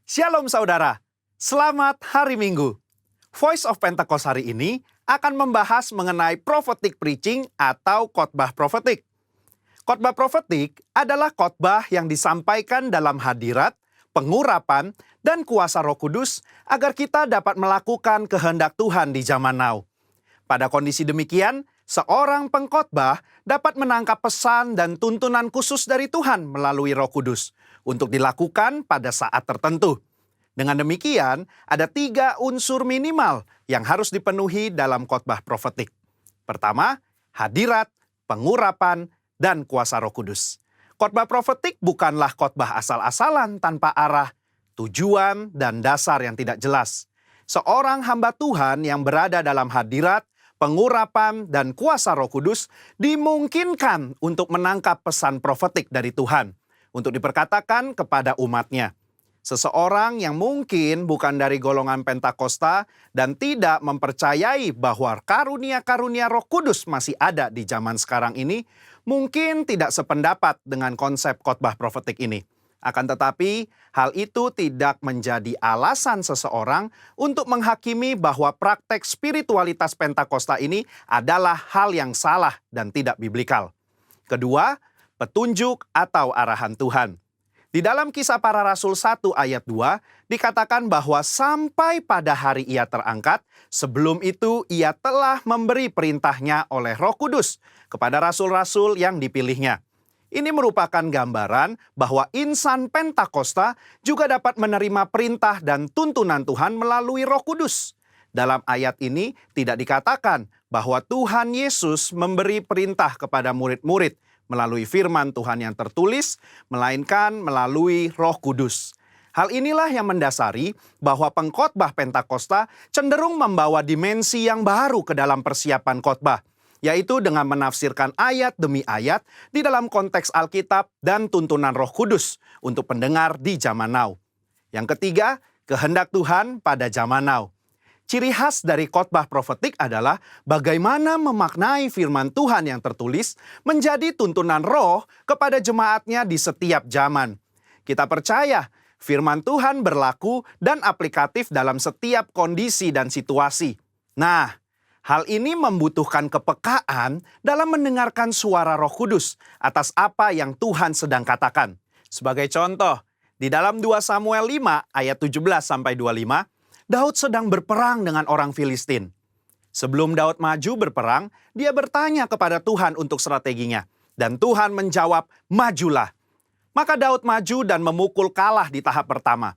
Shalom saudara, selamat hari Minggu. Voice of Pentecost hari ini akan membahas mengenai prophetic preaching atau khotbah profetik. Khotbah profetik adalah khotbah yang disampaikan dalam hadirat, pengurapan, dan kuasa Roh Kudus agar kita dapat melakukan kehendak Tuhan di zaman now. Pada kondisi demikian, seorang pengkhotbah dapat menangkap pesan dan tuntunan khusus dari Tuhan melalui Roh Kudus untuk dilakukan pada saat tertentu. Dengan demikian, ada 3 unsur minimal yang harus dipenuhi dalam khotbah profetik. Pertama, hadirat, pengurapan, dan kuasa Roh Kudus. Khotbah profetik bukanlah khotbah asal-asalan tanpa arah, tujuan, dan dasar yang tidak jelas. Seorang hamba Tuhan yang berada dalam hadirat, pengurapan, dan kuasa Roh Kudus dimungkinkan untuk menangkap pesan profetik dari Tuhan untuk diperkatakan kepada umatnya. Seseorang yang mungkin bukan dari golongan Pentakosta dan tidak mempercayai bahwa karunia-karunia Roh Kudus masih ada di zaman sekarang ini, mungkin tidak sependapat dengan konsep khotbah profetik ini. Akan tetapi, hal itu tidak menjadi alasan seseorang untuk menghakimi bahwa praktek spiritualitas Pentakosta ini adalah hal yang salah dan tidak biblikal. Kedua, petunjuk atau arahan Tuhan. Di dalam Kisah Para Rasul 1 ayat 2, dikatakan bahwa sampai pada hari ia terangkat, sebelum itu ia telah memberi perintahnya oleh Roh Kudus kepada rasul-rasul yang dipilihnya. Ini merupakan gambaran bahwa insan Pentakosta juga dapat menerima perintah dan tuntunan Tuhan melalui Roh Kudus. Dalam ayat ini tidak dikatakan bahwa Tuhan Yesus memberi perintah kepada murid-murid melalui firman Tuhan yang tertulis, melainkan melalui Roh Kudus. Hal inilah yang mendasari bahwa pengkhotbah Pentakosta cenderung membawa dimensi yang baru ke dalam persiapan khotbah, yaitu dengan menafsirkan ayat demi ayat di dalam konteks Alkitab dan tuntunan Roh Kudus untuk pendengar di zaman now. Yang ketiga, kehendak Tuhan pada zaman now. Ciri khas dari khotbah profetik adalah bagaimana memaknai firman Tuhan yang tertulis menjadi tuntunan roh kepada jemaatnya di setiap zaman. Kita percaya firman Tuhan berlaku dan aplikatif dalam setiap kondisi dan situasi. Nah, hal ini membutuhkan kepekaan dalam mendengarkan suara Roh Kudus atas apa yang Tuhan sedang katakan. Sebagai contoh, di dalam 2 Samuel 5 ayat 17-25, Daud sedang berperang dengan orang Filistin. Sebelum Daud maju berperang, dia bertanya kepada Tuhan untuk strateginya. Dan Tuhan menjawab, majulah. Maka Daud maju dan memukul kalah di tahap pertama.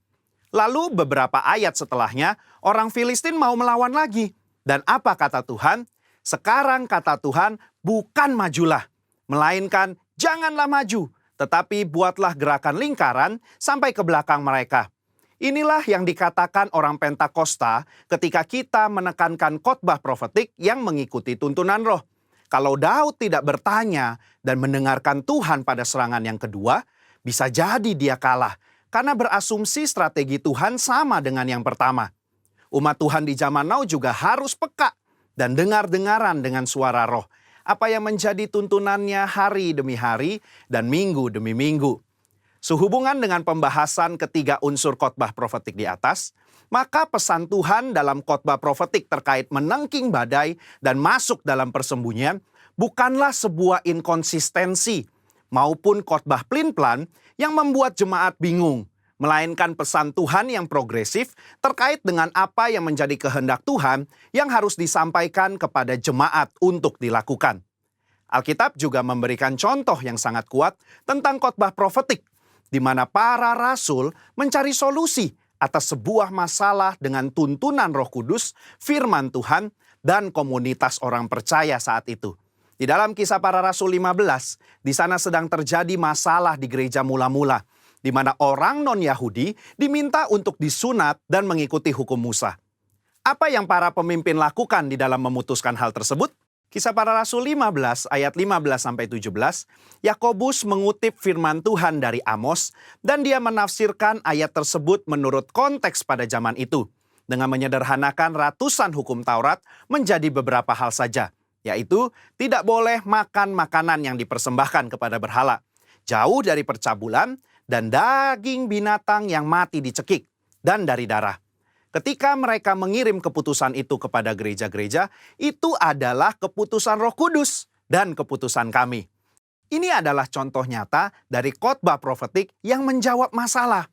Lalu beberapa ayat setelahnya, orang Filistin mau melawan lagi. Dan apa kata Tuhan? Sekarang kata Tuhan, bukan majulah, melainkan janganlah maju, tetapi buatlah gerakan lingkaran sampai ke belakang mereka. Inilah yang dikatakan orang Pentakosta ketika kita menekankan khotbah profetik yang mengikuti tuntunan roh. Kalau Daud tidak bertanya dan mendengarkan Tuhan pada serangan yang kedua, bisa jadi dia kalah karena berasumsi strategi Tuhan sama dengan yang pertama. Umat Tuhan di zaman now juga harus peka dan dengar-dengaran dengan suara roh, apa yang menjadi tuntunannya hari demi hari dan minggu demi minggu. Sehubungan dengan pembahasan ketiga unsur khotbah profetik di atas, maka pesan Tuhan dalam khotbah profetik terkait menengking badai dan masuk dalam persembunyian bukanlah sebuah inkonsistensi maupun khotbah plin-plan yang membuat jemaat bingung, melainkan pesan Tuhan yang progresif terkait dengan apa yang menjadi kehendak Tuhan yang harus disampaikan kepada jemaat untuk dilakukan. Alkitab juga memberikan contoh yang sangat kuat tentang khotbah profetik, di mana para rasul mencari solusi atas sebuah masalah dengan tuntunan Roh Kudus, firman Tuhan, dan komunitas orang percaya saat itu. Di dalam Kisah Para Rasul 15, di sana sedang terjadi masalah di gereja mula-mula, di mana orang non-Yahudi diminta untuk disunat dan mengikuti hukum Musa. Apa yang para pemimpin lakukan di dalam memutuskan hal tersebut? Kisah Para Rasul 15 ayat 15-17, Yakobus mengutip firman Tuhan dari Amos dan dia menafsirkan ayat tersebut menurut konteks pada zaman itu dengan menyederhanakan ratusan hukum Taurat menjadi beberapa hal saja, yaitu tidak boleh makan makanan yang dipersembahkan kepada berhala, jauh dari percabulan dan daging binatang yang mati dicekik, dan dari darah. Ketika mereka mengirim keputusan itu kepada gereja-gereja, itu adalah keputusan Roh Kudus dan keputusan kami. Ini adalah contoh nyata dari khotbah profetik yang menjawab masalah.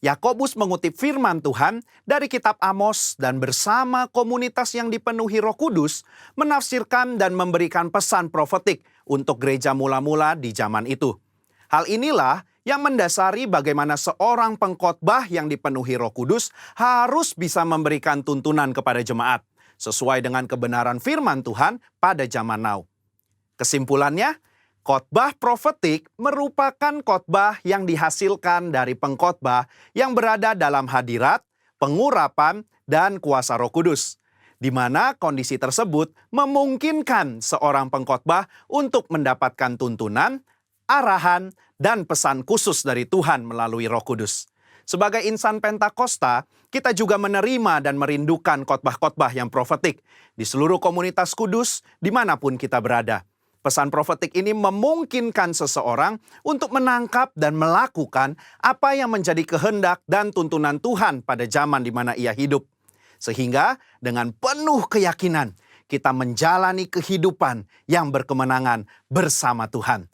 Yakobus mengutip firman Tuhan dari kitab Amos dan bersama komunitas yang dipenuhi Roh Kudus menafsirkan dan memberikan pesan profetik untuk gereja mula-mula di zaman itu. Hal inilah yang mendasari bagaimana seorang pengkhotbah yang dipenuhi Roh Kudus harus bisa memberikan tuntunan kepada jemaat sesuai dengan kebenaran firman Tuhan pada zaman now. Kesimpulannya, khotbah profetik merupakan khotbah yang dihasilkan dari pengkhotbah yang berada dalam hadirat, pengurapan, dan kuasa Roh Kudus, di mana kondisi tersebut memungkinkan seorang pengkhotbah untuk mendapatkan tuntunan, arahan, dan pesan khusus dari Tuhan melalui Roh Kudus. Sebagai insan Pentakosta, kita juga menerima dan merindukan khotbah-khotbah yang profetik di seluruh komunitas kudus dimanapun kita berada. Pesan profetik ini memungkinkan seseorang untuk menangkap dan melakukan apa yang menjadi kehendak dan tuntunan Tuhan pada zaman di mana ia hidup. Sehingga dengan penuh keyakinan kita menjalani kehidupan yang berkemenangan bersama Tuhan.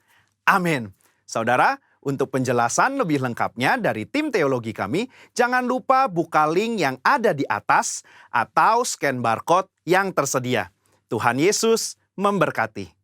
Amin. Saudara, untuk penjelasan lebih lengkapnya dari tim teologi kami, jangan lupa buka link yang ada di atas atau scan barcode yang tersedia. Tuhan Yesus memberkati.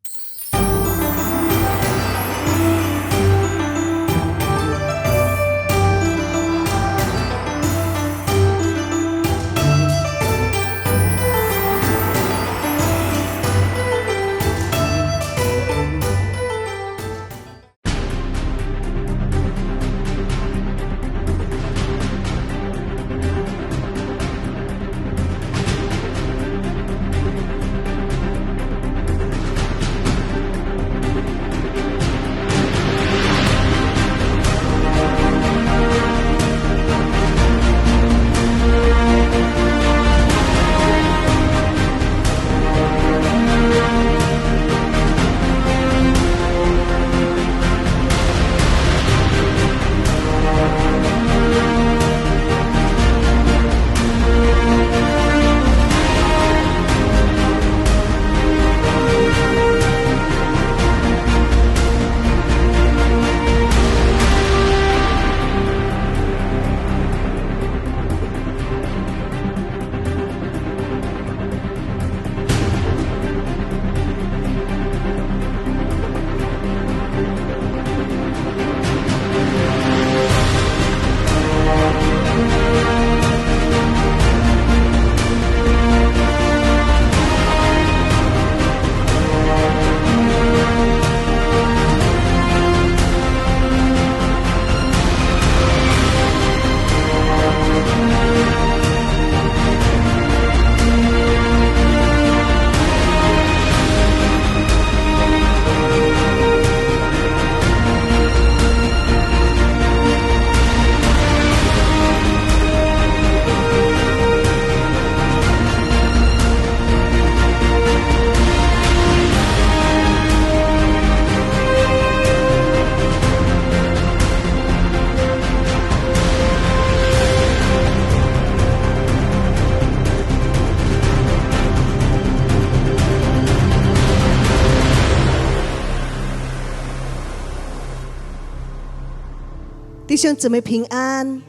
弟兄姊妹平安，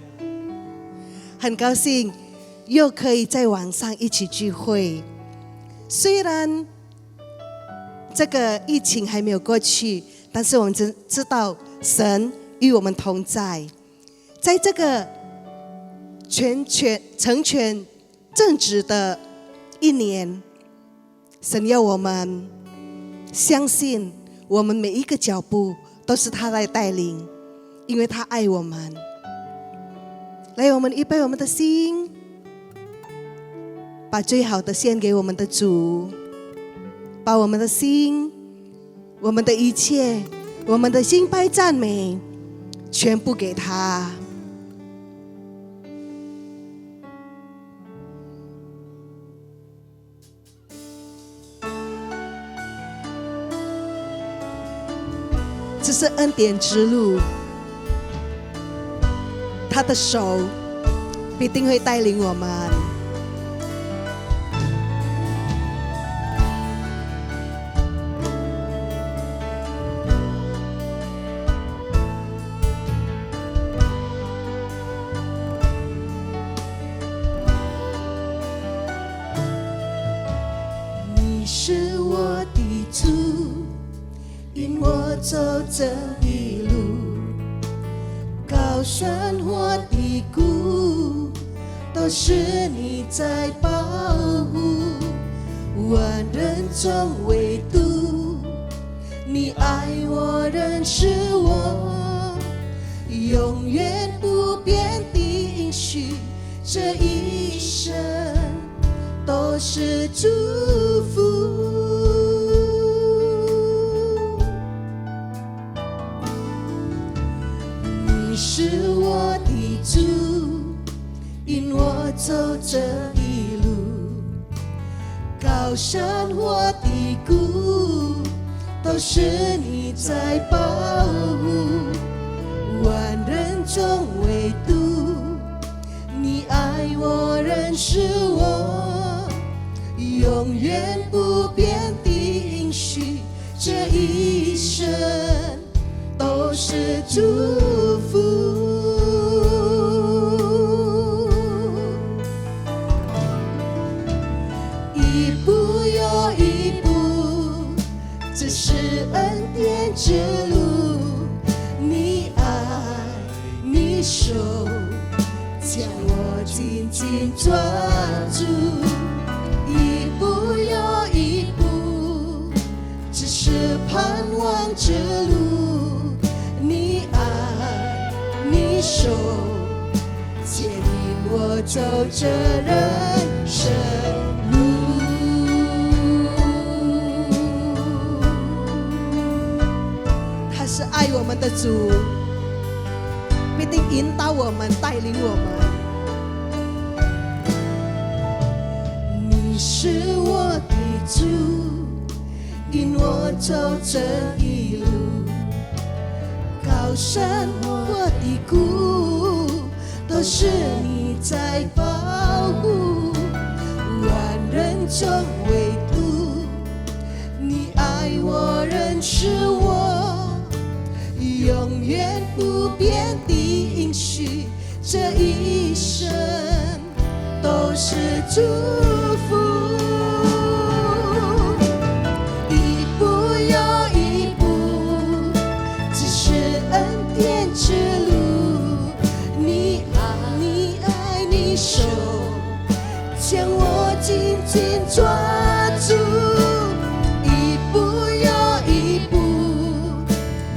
很高兴又可以在网上一起聚会。虽然这个疫情还没有过去，但是我们知道神与我们同在。在这个成全正直的一年，神要我们相信，我们每一个脚步都是他在带领。因为他爱我们。来，我们预备我们的心，把最好的献给我们的主，把我们的心、我们的一切、我们的敬拜赞美全部给他。这是恩典之路，他的手必定会带领我们。你是我的主，引我走这一路，高山或低谷，都是你在保护。万人中唯独你爱我，认识我，永远不变的应许，这一生都是祝福。你是我的主，引我走这一路，高山或低谷，都是你在保护。万人中唯独你爱我，认识我，永远不变的应许，这一生都是祝福。一步又一步，这是恩典之路，你爱你手将我紧紧抓住。一步又一步，只是盼望之路，你爱你手牵引我走这人生路。他是爱我们的主，必定引导我们，带领我们。你是我的主，引我走这一路，高山或低谷，都是你在保护。万人中唯独你爱我，认识我，永远不变的应许，这一生都是祝福。一步又一步，只是恩典之路，你爱你手将我紧紧抓住。一步又一步，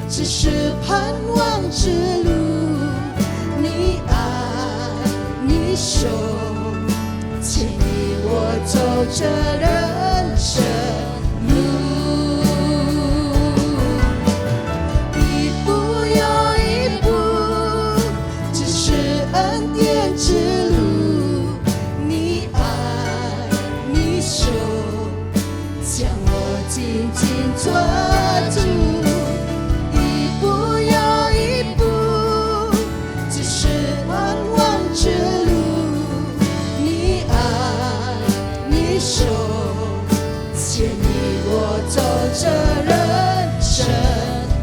只是盼望之路，你爱你手牵引我走这人生路。一步又一步，只是恩典之路，你爱你手将我紧紧抓住。一步又一步，只是盼望之路，你爱你手牵引我走这人生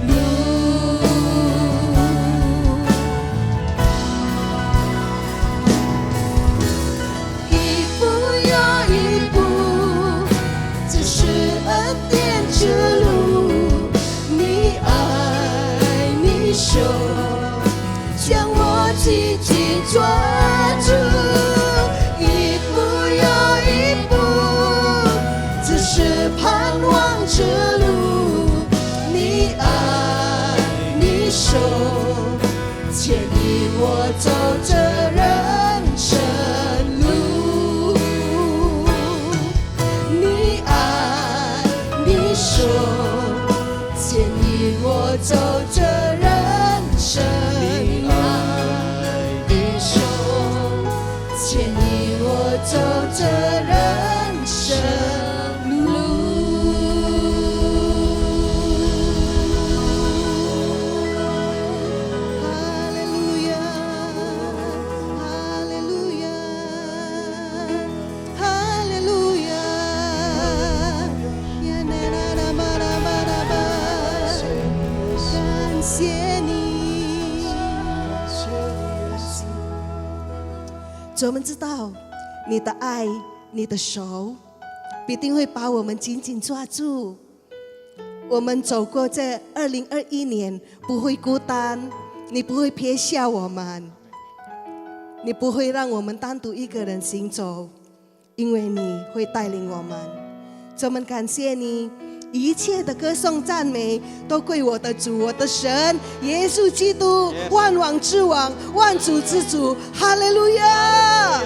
路。一步又一步，只是恩典之路，你爱你手将我紧紧抓住。一步又一步，只是盼望之路，你爱你手牵引我走这人生路。你爱你手牵引我走这人生路，你手牵引我走这人生路。哈利路亚。主，我们知道你的爱，你的手必定会把我们紧紧抓住。我们走过这2021年不会孤单，你不会撇下我们，你不会让我们单独一个人行走，因为你会带领我们。主，我们感谢你，一切的歌颂赞美都归我的主，我的神耶稣基督，万王之王，万主之主，哈利路亚！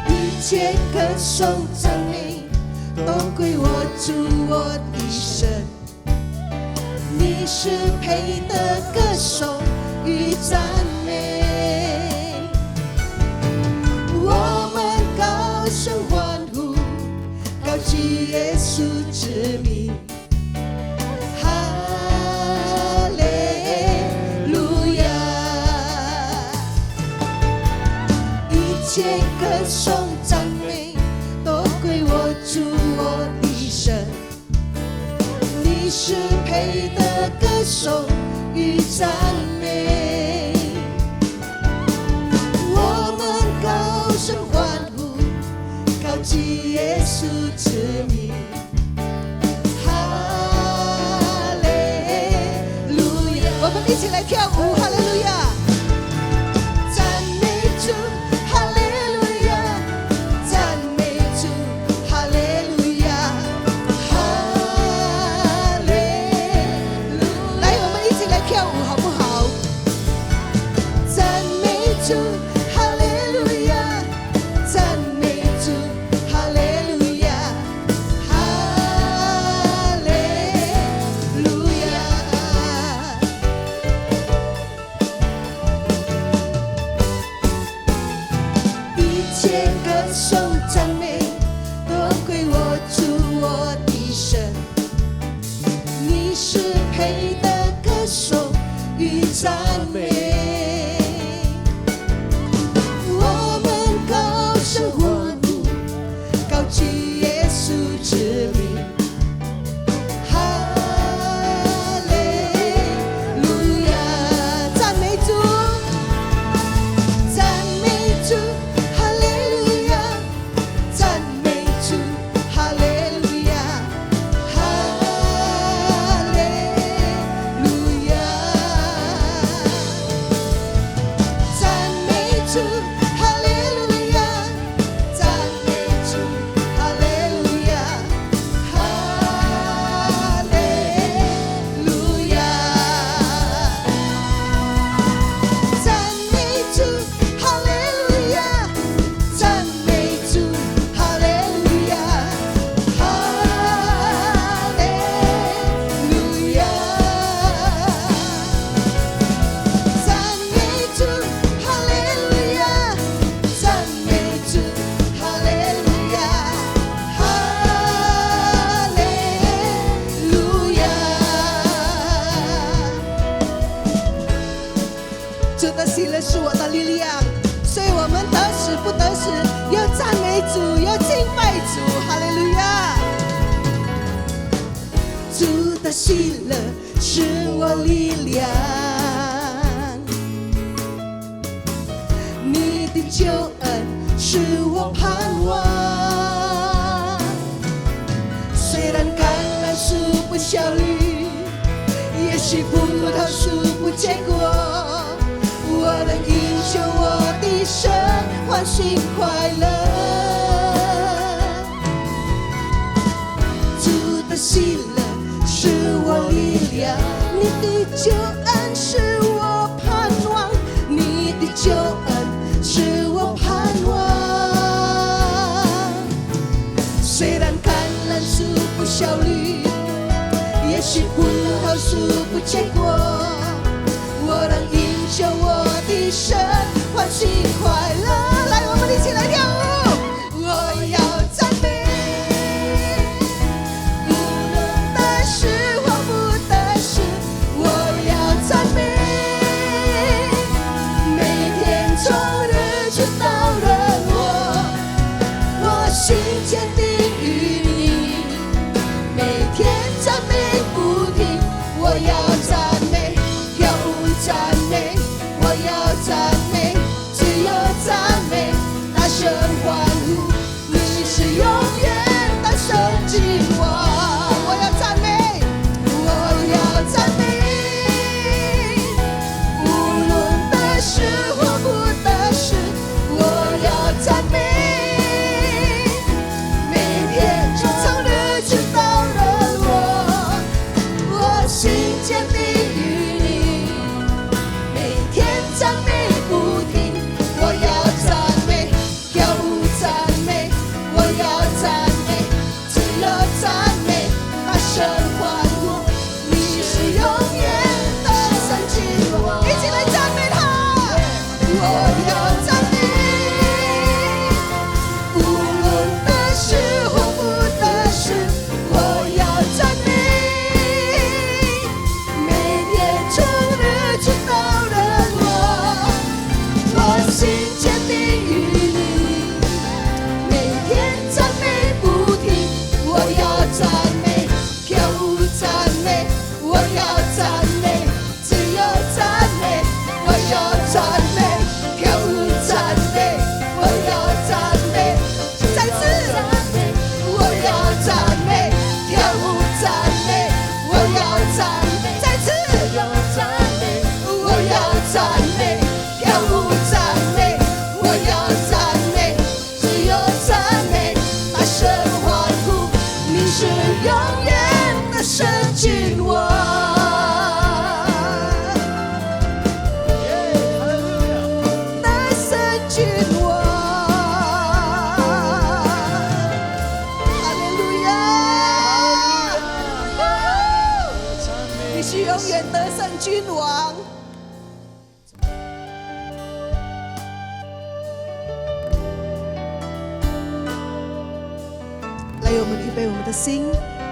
一切歌颂赞美都归我主，我的神，你是配的歌颂与赞美。我们高声欢呼，高举耶稣之名，哈利路亚！一切歌颂赞美都归我主，我的神，你是配的歌颂与赞美。我们高声欢呼，高举耶稣之名，哈利路亚！我们一起来跳舞，哈利路亚！赞美主，哈利路亚！赞美主，哈利路亚！哈利路亚！来，我们一起来跳舞，好不好？赞美主，哈利路亚！赞美主，哈利路亚！哈利路亚！一切歌颂赞美都归我主，我的神，你是配的歌颂与赞美。我们高声欢呼，高举耶稣之名，哈利路亚！赞美主，赞美主，哈利路亚！赞美主，哈利路亚！哈利路亚！赞美主，哈利路亚！赞美主，哈利路亚！哈利路亚！赞美主，哈利路亚！赞美主，哈利路亚！哈利路亚！赞美主，哈利路亚！赞美主，哈利路亚！哈利路亚！主的喜乐是我的力量，所以我们得时不得时，要赞美主，要敬拜主，哈利路亚！主的喜乐是我力量，你的救恩是我盼望。虽然橄榄树不效绿，也许葡萄树不结果，我能因救我的神欢喜快乐。主的喜乐是我力量，你的救恩是我盼望，你的救恩是我盼望。虽然橄榄树不效绿，也许葡萄树不结果，我能因救我的神欢喜快乐。来，我们一起来跳舞，我要赞美，无论得失或不得失，坚定于你，每天赞美不停。我要赞美，跳舞赞美，我要赞美，只有赞美，大声欢呼，你是永远的神君王。一起来赞美他，我要赞美。君王，来，我们预备我们的心，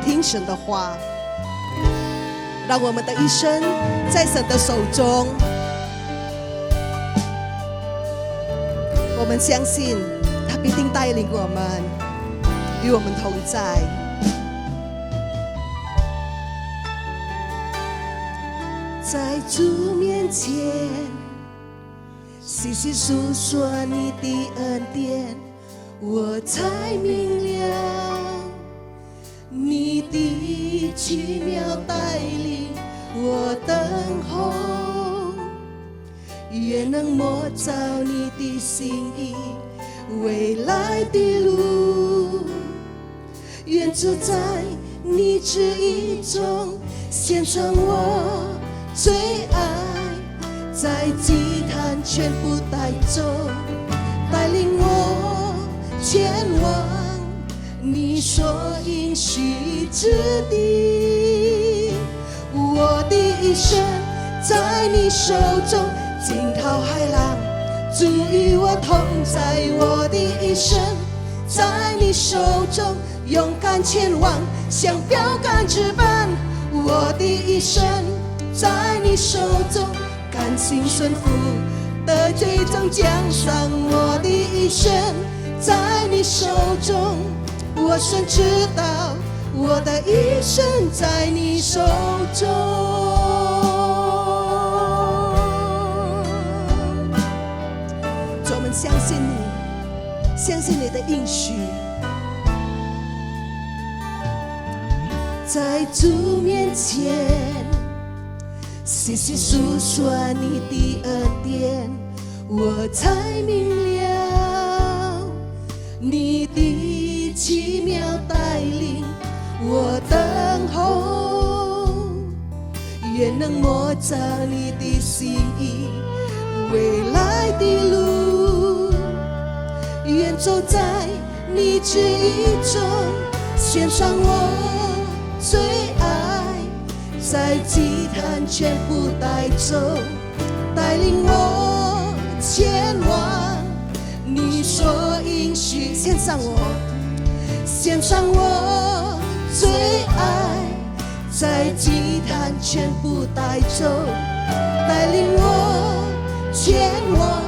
听神的话，让我们的一生在神的手中。我们相信他必定带领我们，与我们同在。在主面前细细诉说你的恩典，我才明了你的奇妙带领，我等候，愿能摸着你的心意，未来的路，愿走在你旨意中，献上我最爱，在祭坛全部带走，带领我前往你所应许之地。我的一生在你手中，惊涛骇浪，主与我同在。我的一生在你手中，勇敢前往，像标杆直奔。我的一生在你手中，甘心顺服，得最终奖赏。我的一生在你手中，我深知道我的一生在你手中。主，我们相信你，相信你的应许，在主面前细细诉说你的恩典，我才明了你的奇妙带领，我等候，愿能摸着你的心意，未来的路，愿走在你旨意中，献上我最爱，在祭坛全部带走，带领我前往你所应许。献上我，献上我最爱，在祭坛全部带走，带领我前往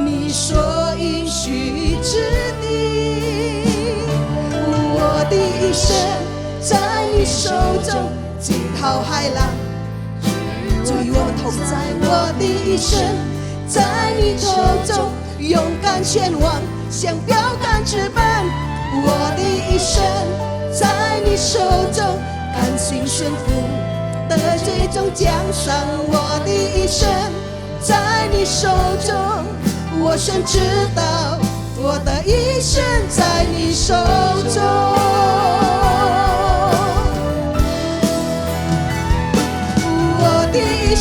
你所应许之地。我的一生在你手中，惊涛骇浪，主与我们同在。我的一生在你手中，勇敢前往，像标杆直奔。我的一生在你手中，甘心顺服，得最终奖赏。我的一生在你手中，我深知道我的一生在你手中。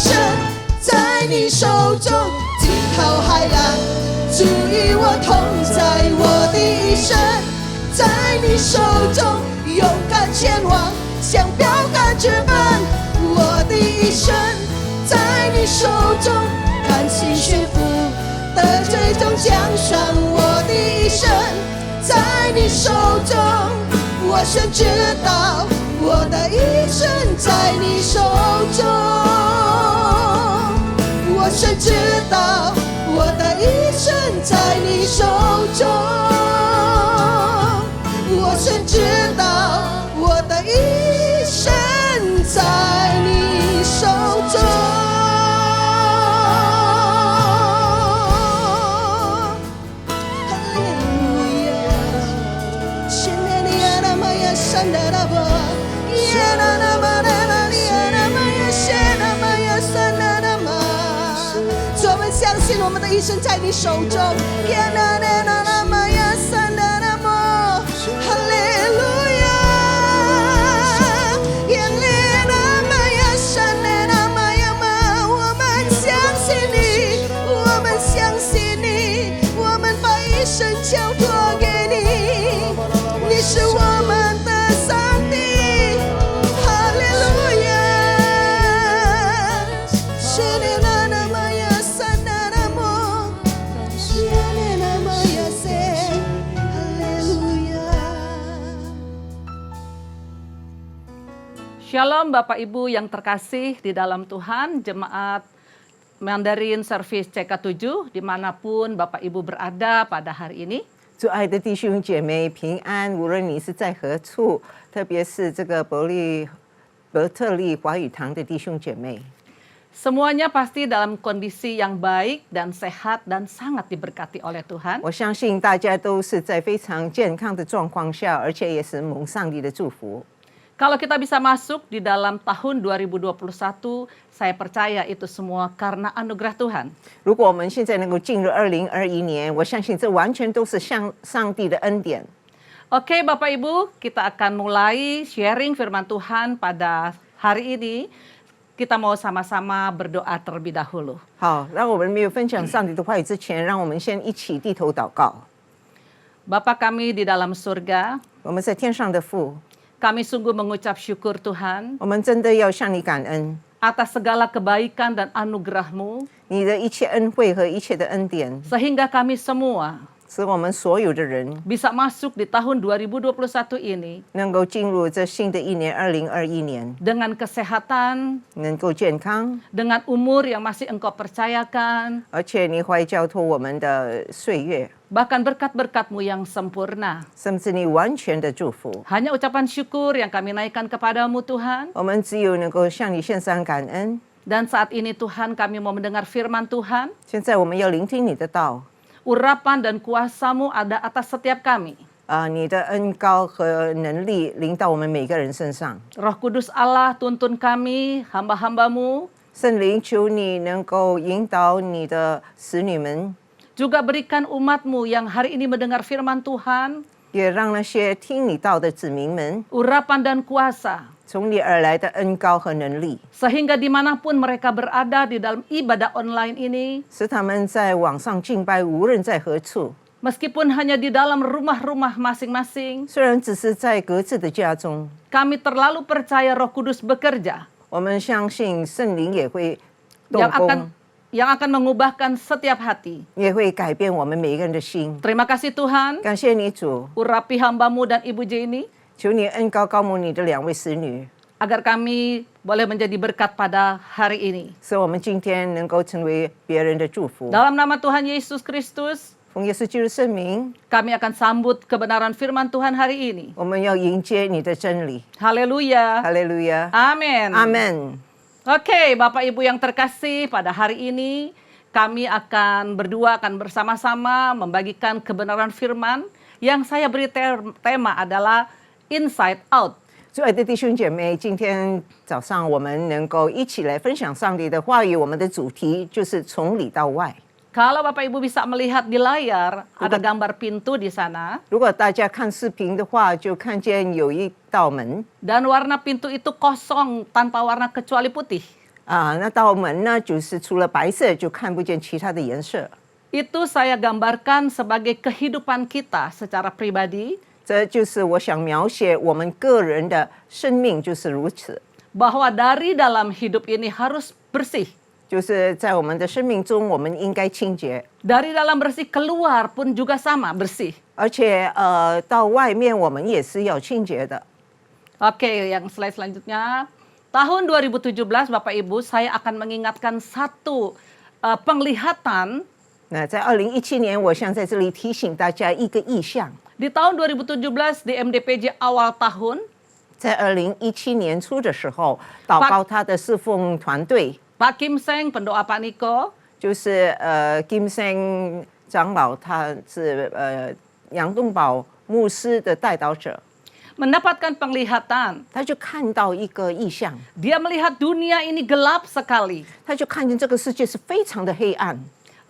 生在你手中，惊涛骇浪，主与我同在，我的一生在你手中，勇敢前往，向标杆直奔，我的一生在你手中，甘心驯服，得最终奖赏，我的一生在你手中，我深知道我的一生在你手中，我深知道我的一生在你手中，我深知道我的一生在你手中。主，我们相信我们的一生在你手中。哈利路亚，我们相信你，我们相信你，我们把一生交托给你，你是我们的上帝。哈利路亚，Shalom Bapak Ibu yang terkasih di dalam Tuhan, Jemaat Mandarin Service CK7 dimanapun Bapak Ibu berada pada hari ini. 主爱的弟兄姐妹平安，无论你是在何处，特别是这个伯特利华语堂的弟兄姐妹， Semuanya pasti dalam kondisi yang baik dan sehat dan sangat diberkati oleh Tuhan. 我相信大家都是在非常健康的状况下，而且也是蒙上帝的祝福。 Kalau kita bisa masuk di dalam tahun 2021, saya percaya itu semua karena anugerah Tuhan. 如果我们现在能够进入2021年，我相信这完全都是向上帝的恩典。 Oke Bapak Ibu, kita akan mulai sharing firman Tuhan pada hari ini. Kita mau sama-sama berdoa terlebih dahulu. 好，让我们没有分享上帝的话语之前，让我们先一起低头祷告。 Bapa kami di dalam surga, 我们在天上的父， kami sungguh mengucap syukur Tuhan 我们真的要向你感恩， atas segala kebaikan dan anugerah-Mu, 你的一切恩惠和一切的恩典， sehingga kami semua 使我们所有的人 bisa masuk di tahun 2021 ini 能够进入这新的一年2021年， dengan kesehatan, 能够健康， dengan umur yang masih Engkau percayakan, 而且你会交托我们的岁月， bahkan berkat-berkat-Mu yang sempurna. 甚至你完全的祝福。 Hanya ucapan syukur yang kami naikkan kepadamu Tuhan. 我们只有能够向你献上感恩。 Dan saat ini Tuhan kami mau mendengar firman Tuhan. 现在我们要聆听你的道， Urapan dan kuasa-Mu ada atas setiap kami. 你的恩高和能力临到我们每个人身上。 Roh Kudus Allah tuntun kami, hamba-hamba-Mu. 圣灵，求你能够引导你的使女们， Juga berikan umat-Mu yang hari ini mendengar firman Tuhan. 也让那些听你道的子民们， Urapan dan kuasa. 从你而来的恩高和能力， Sehingga dimanapun mereka berada di dalam ibadah online ini. 使他们在网上敬拜，无论在何处， Meskipun hanya di dalam rumah-rumah masing-masing. 虽然只是在各自的家中， Kami terlalu percaya Roh Kudus bekerja. 我们相信圣灵也会动 Yang 工， akan mengubahkan setiap hati. 也会改变我们每一个人的心。 Terima kasih Tuhan. 感谢你主， Urapi hamba-Mu dan Ibu Jenny. 求你恩高高牧你的两位使女， Agar kami boleh menjadi berkat pada hari ini. 使我们今天能够成为别人的祝福。 Dalam nama Tuhan Yesus Kristus, 奉耶稣基督圣名， kami akan sambut kebenaran firman Tuhan hari ini. 我们要迎接你的真理。 Haleluya. 哈利路亚， Amin. 阿门。 Oke, Bapak Ibu yang terkasih, pada hari ini kami akan berdua akan bersama-sama membagikan kebenaran firman yang saya beri tema adalah Inside Out. 亲爱的弟兄姐妹，今天早上我们能够一起来分享上帝的话语，我们的主题就是从里到外。 Kalau Bapak Ibu bisa melihat di layar, ada gambar pintu di sana. 如果大家看视频的话，就看见有一道门， Dan warna pintu itu kosong tanpa warna kecuali putih. 那道门呢，就是除了白色就看不见其他的颜色。 Itu saya gambarkan sebagai kehidupan kita secara pribadi, 这就是我想描写我们个人的生命就是如此， bahwa dari dalam hidup ini harus bersih. 就是在我们的生命中，我们应该清洁， Dari dalam bersih keluar pun juga sama, bersih. 而且到外面我们也是要清洁的。 Oke, yang slide selanjutnya. Tahun 2017, Bapak Ibu, saya akan mengingatkan satu penglihatan. 那在2017年，我想在这里提醒大家一个意向， Di tahun 2017 di MDPJ awal tahun, 在2017年初的时候，祷告他的侍奉团队， Pak Kim Seng, pendoa Pak Niko, 就是金生长老，他是杨东宝牧师的带导者， mendapatkan penglihatan. 他就看到一个意象， Dia melihat dunia ini gelap sekali. 他就看见这个世界是非常的黑暗。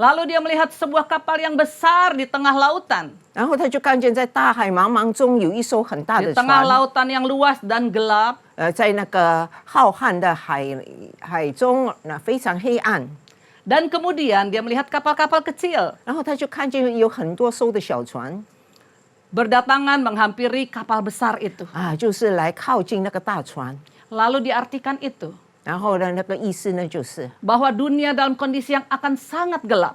Lalu dia melihat sebuah kapal yang besar di tengah lautan. 然后他就看见在大海茫茫中有一艘很大 Di 的 tengah 船， lautan yang luas dan gelap, 在那个浩瀚的海中，那非常黑暗。 dan kemudian dia melihat kapal-kapal kecil 然后他就看见有很多艘的小船 berdatangan menghampiri kapal besar itu. 就是来靠近那个大船。 Lalu diartikan itu, 然后呢，那个意思呢，就是 bahwa dunia dalam kondisi yang akan sangat gelap.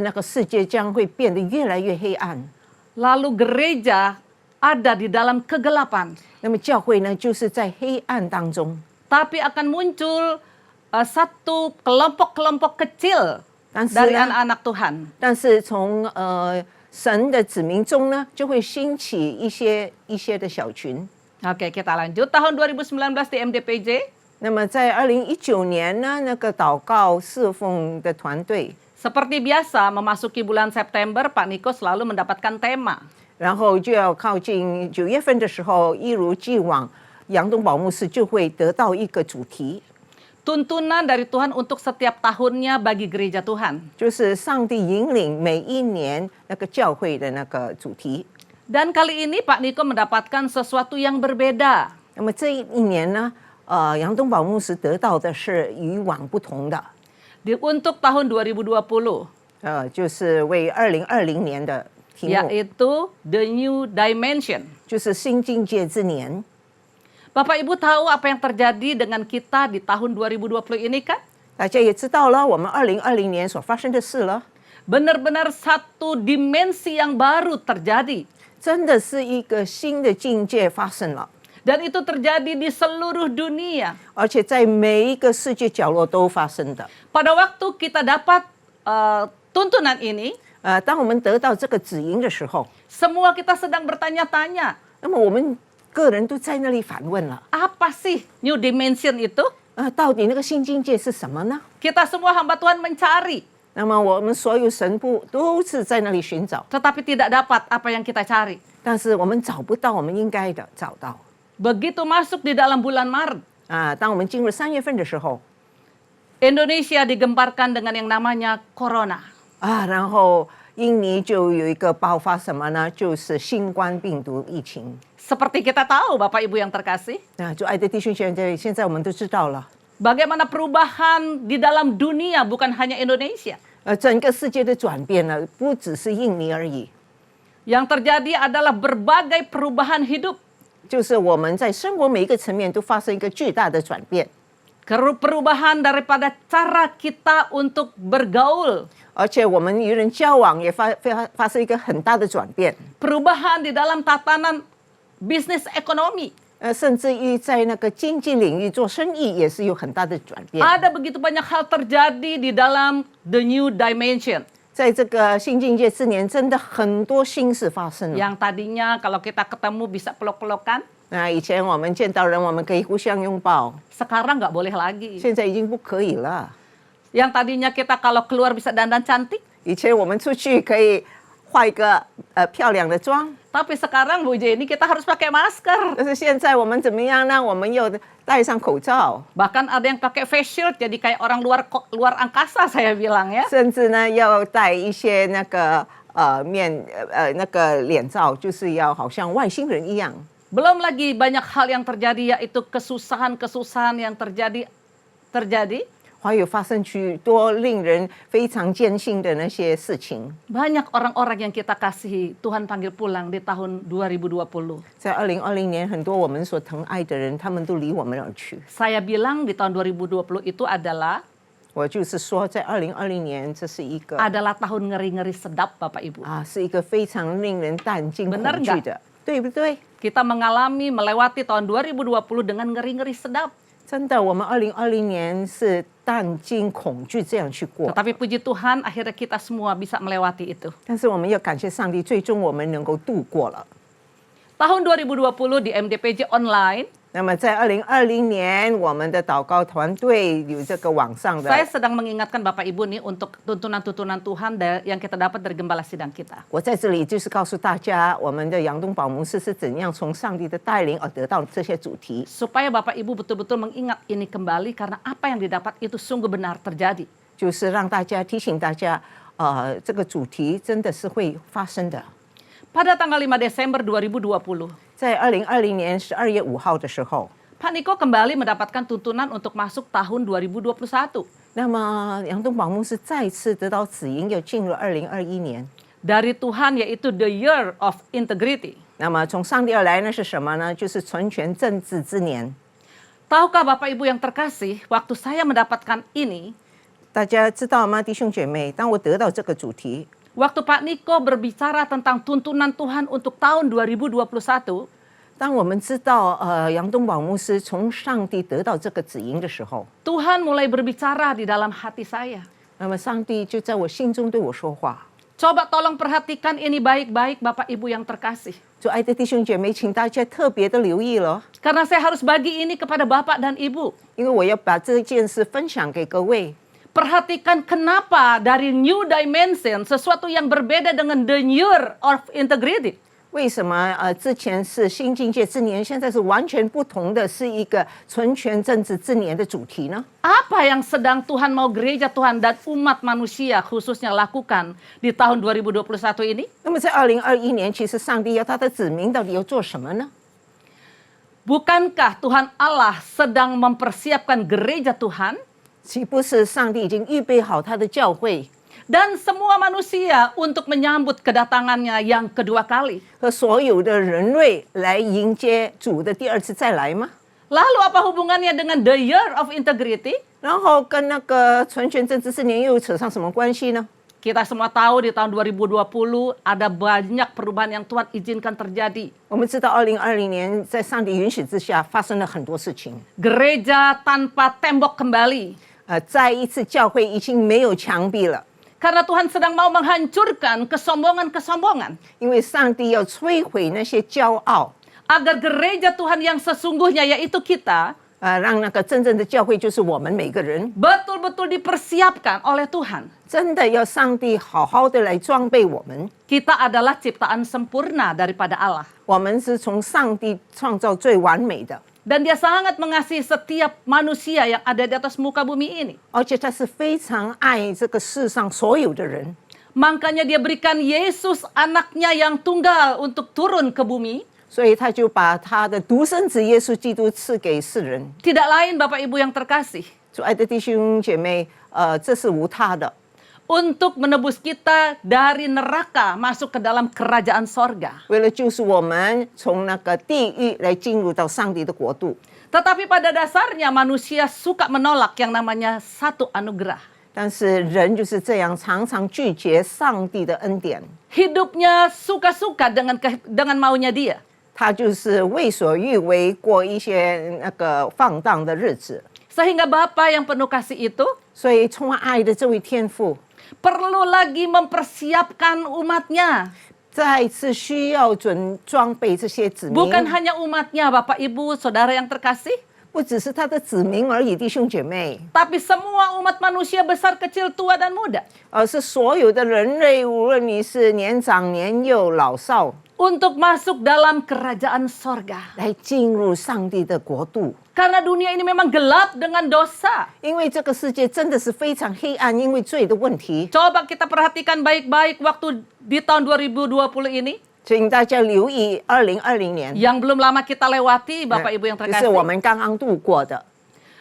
那个世界将会变得越来越黑暗。 Lalu gereja ada di dalam kegelapan. 那么教会呢，就是在黑暗当中， Tapi akan muncul satu kelompok-kelompok kecil 但是 dari 呢， anak-anak Tuhan. 但是从神的子民中呢，就会兴起一些的小群。 Oke, kita lanjut. Tahun 2019 di MDPJ, 那么在2019年呢，那个祷告侍奉的团队， seperti biasa memasuki bulan September, Pak Niko selalu mendapatkan tema. 然后就要靠近9月份的时候，一如既往，杨东宝牧师就会得到一个主题， Tuntunan dari Tuhan untuk setiap tahunnya bagi gereja Tuhan. 就是上帝引领每一年那个教会的那个主题。 Dan kali ini Pak Niko mendapatkan sesuatu yang berbeda. 那么这一年呢，杨东宝牧师得到的是与往不同的， Untuk tahun 2020, 就是为2020年的题目， yaitu The New Dimension. 就是新境界之年。 Bapak Ibu tahu apa yang terjadi dengan kita di tahun 2020 ini kan? 大家也知道了，我们2020年所发生的事了， Benar-benar satu dimensi yang baru terjadi. 真的是一个新的境界发生了， Dan itu terjadi di seluruh dunia. 而且在每一个世界角落都发生的。 Pada waktu kita dapat tuntunan ini, 当我们得到这个指引的时候， semua kita sedang bertanya-tanya, 那么我们个人都在那里反问了， apa sih New Dimension itu? 到底那个新境界是什么呢？ Kita semua hamba Tuhan mencari, 那么我们所有神父都是在那里寻找， tetapi tidak dapat apa yang kita cari. 但是我们找不到我们应该的找到。 Begitu masuk di dalam bulan Maret, 当我们进入3月份的时候， Indonesia digemparkan dengan yang namanya Corona. 然后印尼就有一个爆发什么呢？就是新冠病毒疫情。 Seperti kita tahu, Bapak Ibu yang terkasih, 就爱的弟兄姐妹，现在我们都知道了， bagaimana perubahan di dalam dunia bukan hanya Indonesia. 整个世界的转变呢，不只是印尼而已， Yang terjadi adalah berbagai perubahan hidup. 就是我们在生活每一个层面都发生一个巨大的转变， Perubahan daripada cara kita untuk bergaul. 而且我们与人交往也发生一个很大的转变， Perubahan di dalam tatanan bisnis ekonomi. 甚至于在那个经济领域做生意也是有很大的转变。 Ada begitu banyak hal terjadi di dalam the new dimension. 在这个新境界之年，真的很多新事发生了。 Yang tadinya kalau kita ketemu bisa peluk-pelukan, 以前我们见到人，我们可以互相拥抱， sekarang nggak boleh lagi. 现在已经不可以了。 Yang tadinya kita kalau keluar bisa dandan cantik, 以前我们出去可以化一个漂亮的妆， tapi sekarang Bu Jenny kita harus pakai masker. 但是现在我们怎么样呢？我们又戴上口罩， Bahkan ada yang pakai face shield jadi kayak orang luar angkasa saya bilang ya. 甚至呢要戴一些那个那个脸罩，就是要好像外星人一样。 Belum lagi banyak hal yang terjadi yaitu kesusahan-kesusahan yang terjadi. 还有发生许多令人非常艰辛的那些事情。 Banyak orang-orang yang kita kasihi Tuhan panggil pulang di tahun 2020. 在2020年，很多我们所疼爱的人，他们都离我们而去。 Saya bilang di tahun 2020 itu adalah 我就是说，在2020年，这是一个 adalah tahun ngeri-ngeri sedap Bapak Ibu. 是一个非常令人胆惊 Benar 恐惧的，对不对？ Kita mengalami melewati tahun 2020 dengan ngeri-ngeri sedap. 真的，我们2020年是胆惊恐惧这样去过， Tetapi puji Tuhan akhirnya kita semua bisa melewati itu. 但是我们要感谢上帝，最终我们能够度过了。 Tahun 2020 di MDPJ online, 那么在2020年，我们的祷告团队有这个网上的， saya sedang mengingatkan Bapak Ibu nih untuk tuntunan-tuntunan Tuhan yang kita dapat dari gembala sidang kita. 我在这里就是告诉大家，我们的杨东宝牧师是怎样从上帝的带领而得到这些主题， Supaya Bapak Ibu betul-betul mengingat ini kembali karena apa yang didapat itu sungguh benar terjadi. 就是让大家提醒大家，这个主题真的是会发生的。 Pada tanggal 5 Desember 2020, 在2020年12月5号的时候， Pak Niko kembali mendapatkan tuntunan untuk masuk tahun 2021. 那么杨东宝牧师再次得到指引，要进入2021年。 Dari Tuhan yaitu the year of integrity. 那么从上帝而来呢是什么呢？就是纯全正直之年。 Tahukah Bapak Ibu yang terkasih, waktu saya mendapatkan ini, 大家知道吗，弟兄姐妹？当我得到这个主题， waktu Pak Niko berbicara tentang tuntunan Tuhan untuk tahun 2021, 当我们知道杨东宝牧师从上帝得到这个指引的时候， Tuhan mulai berbicara di dalam hati saya. 那么上帝就在我心中对我说话。 Coba tolong perhatikan ini baik-baik Bapak Ibu yang terkasih. 主爱的弟兄姐妹，请大家特别的留意了， Karena saya harus bagi ini kepada Bapak dan Ibu. 因为我要把这件事分享给各位。 Perhatikan kenapa dari new dimension, sesuatu yang berbeda dengan the year of integrity. 为什么之前是新境界之年，现在是完全不同的，是一个纯全正直之年的主题呢？ Apa yang sedang Tuhan mau gereja Tuhan dan umat manusia khususnya lakukan di tahun 2021 ini? 那么在2021年，其实上帝要他的子民到底要做什么呢？ Bukankah Tuhan Allah sedang mempersiapkan gereja Tuhan 岂不是上帝已经预备好他的教会 dan semua manusia untuk menyambut kedatangannya yang kedua kali? 和所有的人类来迎接主的第二次再来吗？ Lalu apa hubungannya dengan the year of integrity? 然后跟那个纯全正直之年又扯上什么关系呢？ Kita semua tahu di tahun 2020 ada banyak perubahan yang Tuhan izinkan terjadi. 我们知道2020年在上帝允许之下发生了很多事情， Gereja tanpa tembok kembali. 再一次教会已经没有墙壁了。 Karena Tuhan sedang mau menghancurkan kesombongan-kesombongan. 因为上帝要摧毁那些骄傲， Agar gereja Tuhan yang sesungguhnya yaitu kita 让那个真正的教会就是我们每个人， betul-betul dipersiapkan oleh Tuhan. 真的要上帝好好的来装备我们。 Kita adalah ciptaan sempurna daripada Allah. 我们是从上帝创造最完美的， Dan dia sangat mengasihi setiap manusia yang ada di atas muka bumi ini. 而且他是非常爱这个世上所有的人， Makanya dia berikan Yesus anaknya yang tunggal untuk turun ke bumi. 所以他就把他的独生子耶稣基督赐给世人。 Tidak lain Bapak Ibu yang terkasih. 主爱的弟兄姐妹，这是无他的， Untuk menebus kita dari neraka masuk ke dalam kerajaan sorga. 为了救赎我们从那个地狱来进入到上帝的国度。 Tetapi pada dasarnya manusia suka menolak yang namanya satu anugerah. 但是人就是这样，常常拒绝上帝的恩典， Hidupnya suka-suka dengan maunya dia. 他就是为所欲为，过一些那个放荡的日子。 Sehingga Bapa yang penuh kasih itu 所以充满爱的这位天父， perlu lagi mempersiapkan umatnya. 再次需要装备这些子民， Bukan hanya umatnya Bapak Ibu Saudara yang terkasih. 不只是他的子民而已，弟兄姐妹， Tapi semua umat manusia besar, kecil, tua, dan muda. 而是所有的人类，无论你是年长、年幼、老少， Untuk masuk dalam kerajaan sorga. 来进入上帝的国度。 Karena dunia ini memang gelap dengan dosa. 因为这个世界真的是非常黑暗，因为罪的问题。 Coba kita perhatikan baik-baik waktu di tahun 2020 ini. 请大家留意2020年， Yang belum lama kita lewati Bapak Ibu yang 就是我 terkasih. 们刚刚度过的。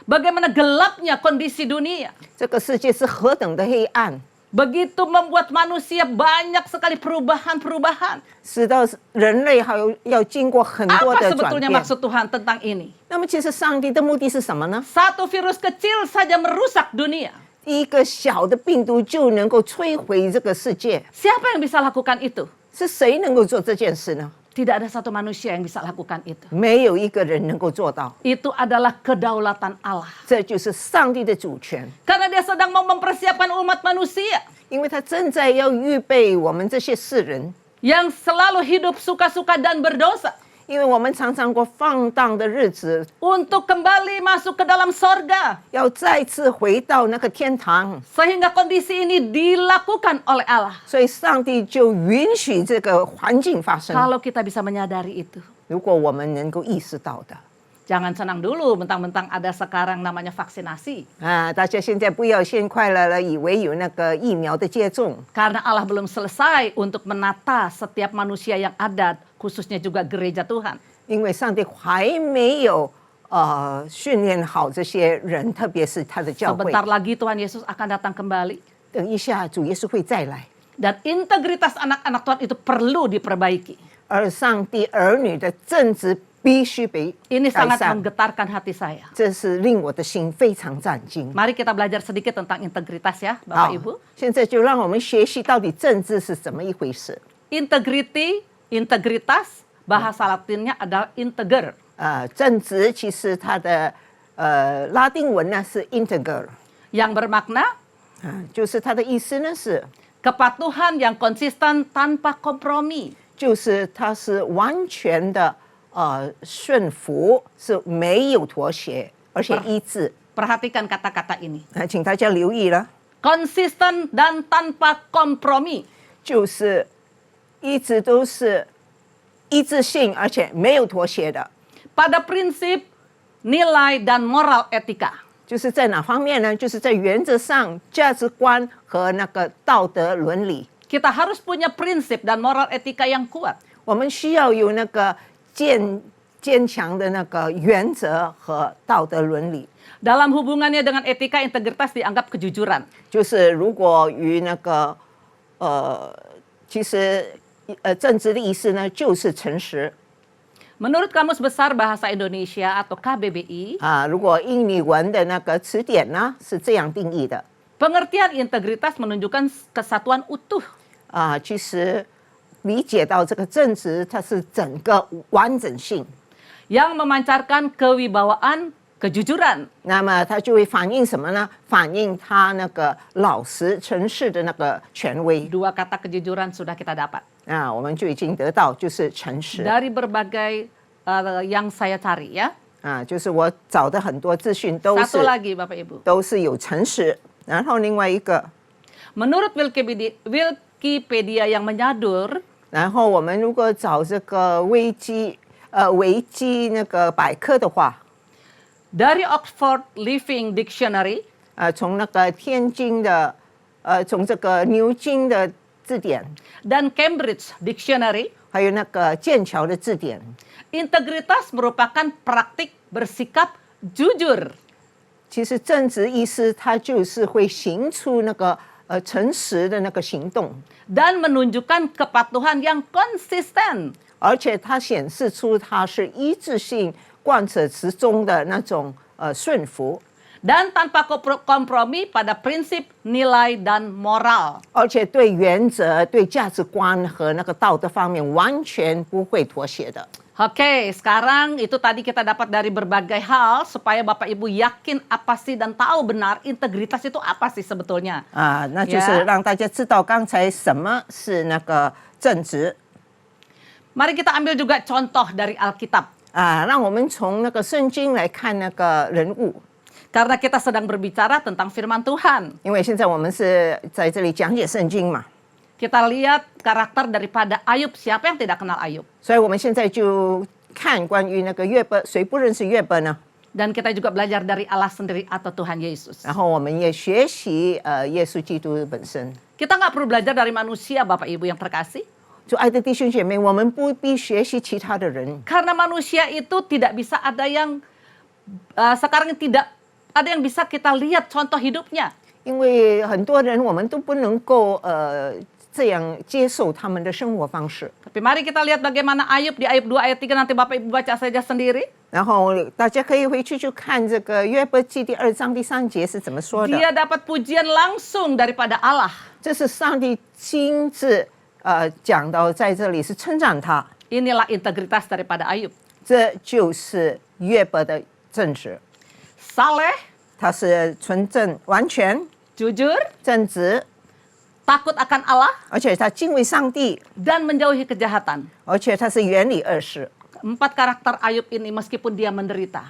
Bagaimana gelapnya kondisi dunia. 这个世界是何等的黑暗， Begitu membuat manusia banyak sekali perubahan-perubahan. 使到人类还有要经过很多 Apa 的转 sebetulnya 变。 maksud Tuhan tentang ini? 那么，其实上帝的目的是什么呢？ Satu virus kecil saja merusak dunia. 一个小的病毒就能够摧毁这个世界， Siapa yang bisa lakukan itu? 是谁能够做这件事呢？ Tidak ada satu manusia yang bisa lakukan itu. 没有一个人能够做到， Itu adalah kedaulatan Allah. 这就是上帝的主权， Karena dia sedang mau mempersiapkan umat manusia 因为他正在要预备我们这些世人， yang selalu hidup suka-suka dan berdosa 因为我们常常过放荡的日子， untuk kembali masuk ke dalam sorga. 要再次回到那个天堂， Sehingga kondisi ini dilakukan oleh Allah. 所以上帝就允许这个环境发生。 Kalau kita bisa menyadari itu. 如果我们能够意识到的。 Jangan senang dulu mentang-mentang ada sekarang namanya vaksinasi. 啊，大家现在不要先快乐了，以为有那个疫苗的接种， Karena Allah belum selesai untuk menata setiap manusia yang ada, khususnya juga gereja Tuhan. 因为上帝还没有训练好这些人，特别是他的教会。 Sebentar lagi Tuhan Yesus akan datang kembali. 等一下，主耶稣会再来， Dan integritas anak-anak Tuhan itu perlu diperbaiki. 而上帝儿女的正直必须被 Ini 改 sangat 善。 menggetarkan hati saya. 这是令我的心非常震惊。 Mari kita belajar sedikit tentang integritas ya, 好 Bapak Ibu. 现在就让我们学习到底政治是怎么一回事。 Integrity, integritas, bahasa Latinnya adalah integer. 正直其实它的拉丁文呢是 integer， Yang bermakna 就是它的意思呢是。 kepatuhan yang konsisten tanpa kompromi. 就是它是完全的顺服，是没有妥协，而且一致。 Perhatikan kata-kata ini. 请大家留意了， Konsisten dan tanpa kompromi. 就是一直都是一致性，而且没有妥协的。 Pada prinsip, nilai dan moral etika. 就是在哪方面呢？就是在原则上、价值观和那个道德伦理， Kita harus punya prinsip dan moral etika yang kuat. 我们需要有那个坚强的那个原则和道德伦理。 Dalam hubungannya dengan etika, integritas dianggap kejujuran. 就是如果与那个其实正直的意思呢，就是诚实。 Menurut Kamus Besar Bahasa Indonesia atau KBBI, 如果印尼文的那个词典呢是这样定义的 pengertian integritas menunjukkan kesatuan utuh. 其实理解到这个正直，它是整个完整性， yang memancarkan kewibawaan, kejujuran. 那么它就会反映什么呢？反映它那个老实、诚实的那个权威 Dua kata kejujuran sudah kita dapat. 我们就已经得到，就是诚实 Dari berbagai yang saya cari ya. 就是我找的很多资讯都 Satu 是 lagi Bapak Ibu. 都是有诚实，然后另外一个， Menurut Wikipedia yang menyadur, 然后我们如果找这个维基那个百科的话， dari Oxford Living Dictionary, 从那个天津的从这个牛津的字典， dan Cambridge Dictionary, 还有那个剑桥的字典， integritas merupakan praktik bersikap jujur. 其实正直意思它就是会行出那个诚实的那个行动， Dan menunjukkan kepatuhan yang konsisten. 而且它显示出它是一致性、贯彻始终的那种顺服， Dan tanpa kompromi pada prinsip nilai dan moral. 而且对原则、对价值观和那个道德方面完全不会妥协的。 Oke, sekarang itu tadi kita dapat dari berbagai hal supaya Bapak Ibu yakin apa sih dan tahu benar integritas itu apa sih sebetulnya. 那就是让大家知道刚才什么是那个正直。 Mari kita ambil juga contoh dari Alkitab. 让我们从那个圣经来看那个人物， Karena kita sedang berbicara tentang firman Tuhan. 因为现在我们是在这里讲解圣经嘛， Kita lihat karakter daripada Ayub. Siapa yang tidak kenal Ayub? 所以我们现在就看关于那个约伯，谁不认识约伯呢？ Dan kita juga belajar dari Allah sendiri atau Tuhan Yesus. 然后我们也学习耶稣基督本身。 Kita nggak perlu belajar dari manusia, Bapak Ibu yang terkasih. 就爱的弟兄姐妹，我们不必学习其他的人， Karena manusia itu tidak bisa ada yang sekarang tidak ada yang bisa kita lihat contoh hidupnya. 因为很多人我们都不能够这样接受他们的生活方式。 Tapi mari kita lihat bagaimana Ayub di Ayub 2 ayat 3, nanti Bapak Ibu baca saja sendiri. 然后大家可以回去就看这个约伯记第2章第3节是怎么说的。 Dia dapat pujian langsung daripada Allah. 这是上帝亲自讲到在这里是称赞他， Inilah integritas daripada Ayub. 这就是约伯的正直， Saleh, 他是纯正、完全、 jujur, 正直， takut akan Allah, 而且他敬畏上帝， dan menjauhi kejahatan. 而且他是远离恶事。 Empat karakter Ayub ini meskipun dia menderita,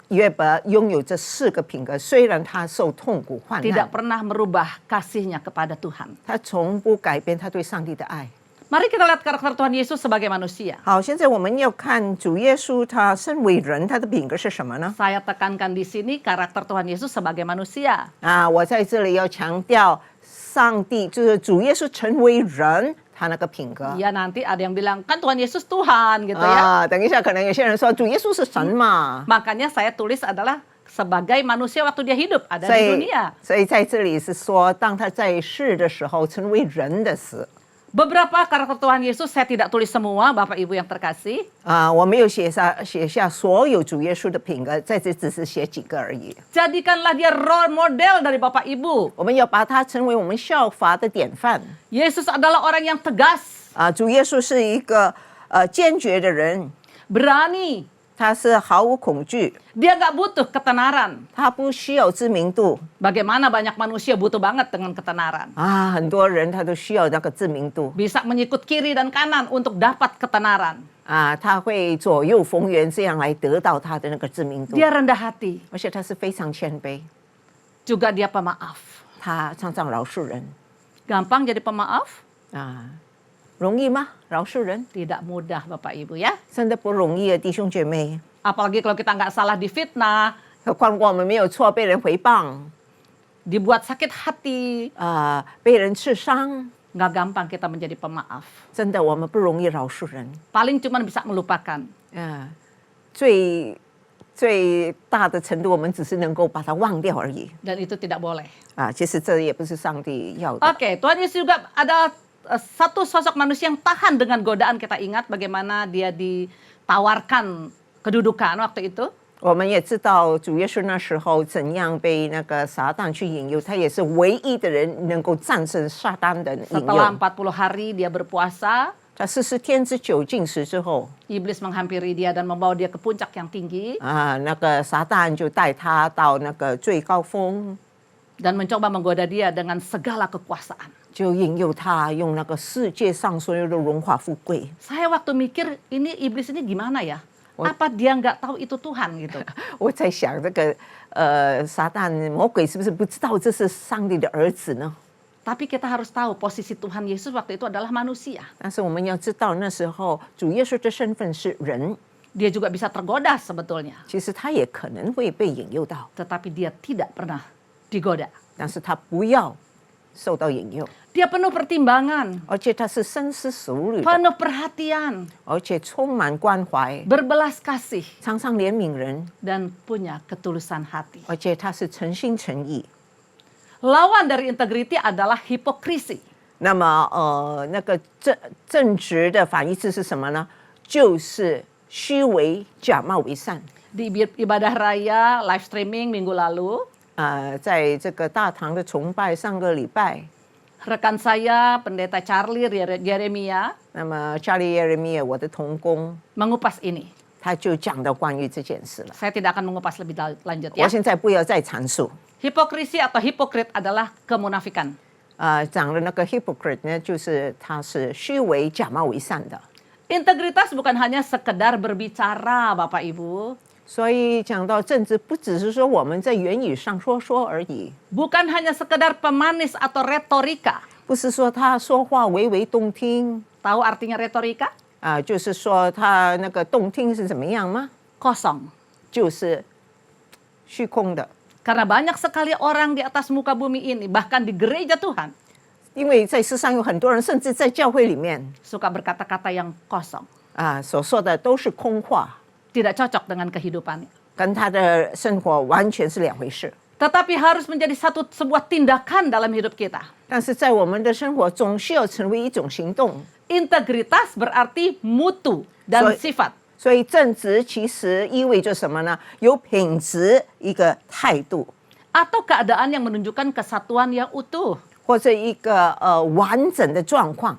约伯拥有这4个品格，虽然他受痛苦患 tidak 难， pernah merubah kasihnya kepada Tuhan. 他从不改变他对上帝的爱。 Mari kita lihat karakter Tuhan Yesus sebagai manusia. 好，现在我们要看主耶稣，他身为人，他的品格是什么呢？ Saya tekankan di sini karakter Tuhan Yesus sebagai manusia. 我在这里要强调，上帝就是主耶稣成为人，他那个品格。 Ya nanti ada yang bilang kan Tuhan Yesus Tuhan gitu ya. 等一下，可能有些人说主耶稣是神嘛， Makanya saya tulis adalah sebagai manusia waktu dia hidup ada 所 di 以 dunia. 所以在这里是说，当他在世的时候成为人的时， Beberapa karakter Tuhan Yesus saya tidak tulis semua, Bapak Ibu yang terkasih. 我没有写下所有主耶稣的品格，在这只是写几个而已。 Jadikanlah dia role model dari Bapak Ibu. 我们要把他成为我们效法的典范。 Yesus adalah orang yang tegas, 主耶稣是一个坚决的人， berani. 他是毫无恐惧， Dia nggak butuh ketenaran. 他不需要知名度。 Bagaimana banyak manusia butuh banget dengan ketenaran. 很多人他都需要那个知名度。 Bisa menyikut kiri dan kanan untuk dapat ketenaran. 他会左右逢源，这样来得到他的那个知名度。 Dia rendah hati. 而且他是非常谦卑， Juga dia pemaaf. 他常常饶恕人。 Gampang jadi pemaaf? 容易吗？饶恕人 Tidak mudah Bapak Ibu ya. 真的不容易啊，弟兄姐妹。 Apalagi kalau kita nggak salah difitnah, 何况我们没有错，被人诽谤， dibuat sakit hati. 被人刺伤， Nggak gampang kita menjadi pemaaf. 真的我们不容易饶恕人。 Paling cuman bisa melupakan. 最大的程度，我们只是能够把它忘掉而已。 Dan itu tidak boleh. 其实这也不是上帝要的。 Oke, Tuhan Yesus juga ada satu sosok manusia yang tahan dengan godaan. Kita ingat bagaimana dia ditawarkan kedudukan waktu itu. 我们也知道主耶稣那时候怎样被那个撒旦去引诱，他也是唯一的人能够战胜撒旦的引 Setelah 诱。 40 hari dia berpuasa, 他40天之久禁食之后， iblis menghampiri dia dan membawa dia ke puncak yang tinggi 那个撒旦就带他到那个最高峰， dan mencoba menggoda dia dengan segala kekuasaan. 就引诱他用那个世界上所有的荣华富贵。 Saya waktu mikir ini iblis ini gimana ya? Apa dia nggak tahu itu Tuhan gitu? 我在想这个撒旦魔鬼是不是不知道这是上帝的儿子呢？ Tapi kita harus tahu posisi Tuhan Yesus waktu itu adalah manusia. 但是我们要知道那时候主耶稣的身份是人， Dia juga bisa tergoda sebetulnya. 其实他也可能会被引诱到， Tetapi dia tidak pernah digoda. 但是他不要受到引诱， Dia penuh pertimbangan, 而且他是深思熟虑的， penuh perhatian, 而且充满关怀， berbelas kasih, 常常怜悯人， dan punya ketulusan hati. 而且他是诚心诚意。 Lawan dari integriti adalah hipokrisi. 那么那个正直的反义词是什么呢？就是虚伪、假冒为善。 Di ibadah raya live streaming minggu lalu, 在这个大堂的崇拜上个礼拜， rekan saya pendeta Charlie Jeremia 那么加利耶利米我的同工， mengupas ini. 他就讲到关于这件事了。 Saya tidak akan mengupas lebih lanjut 我 ya. 现在不要再阐述。 Hipokrisi atau hipokrit adalah kemunafikan. 讲的那个 hypocrite 呢，就是他是虚伪、假冒为善的。 Integritas bukan hanya sekedar berbicara, Bapak Ibu. 所以讲到政治，不只是说我们在言语上说说而已， Bukan hanya sekedar pemanis atau retorika. 不是说他说话娓娓动听 Tahu artinya retorika? 就是说他那个动听是怎么样吗？ Kosong. 就是虚空的。 Karena banyak sekali orang di atas muka bumi ini, bahkan di gereja Tuhan, 因为在世上有很多人，甚至在教会里面 suka berkata-kata yang kosong. 所说的都是空话， Tidak cocok dengan kehidupannya. 跟他的生活完全是两回事。 Tetapi harus menjadi sebuah tindakan dalam hidup kita. 但是在我们的生活总是要成为一种行动， Integritas berarti mutu dan So- sifat. 所以正直其实意味着什么呢？有品质一个态度， Atau keadaan yang menunjukkan kesatuan yang utuh. 或者一个完整的状况。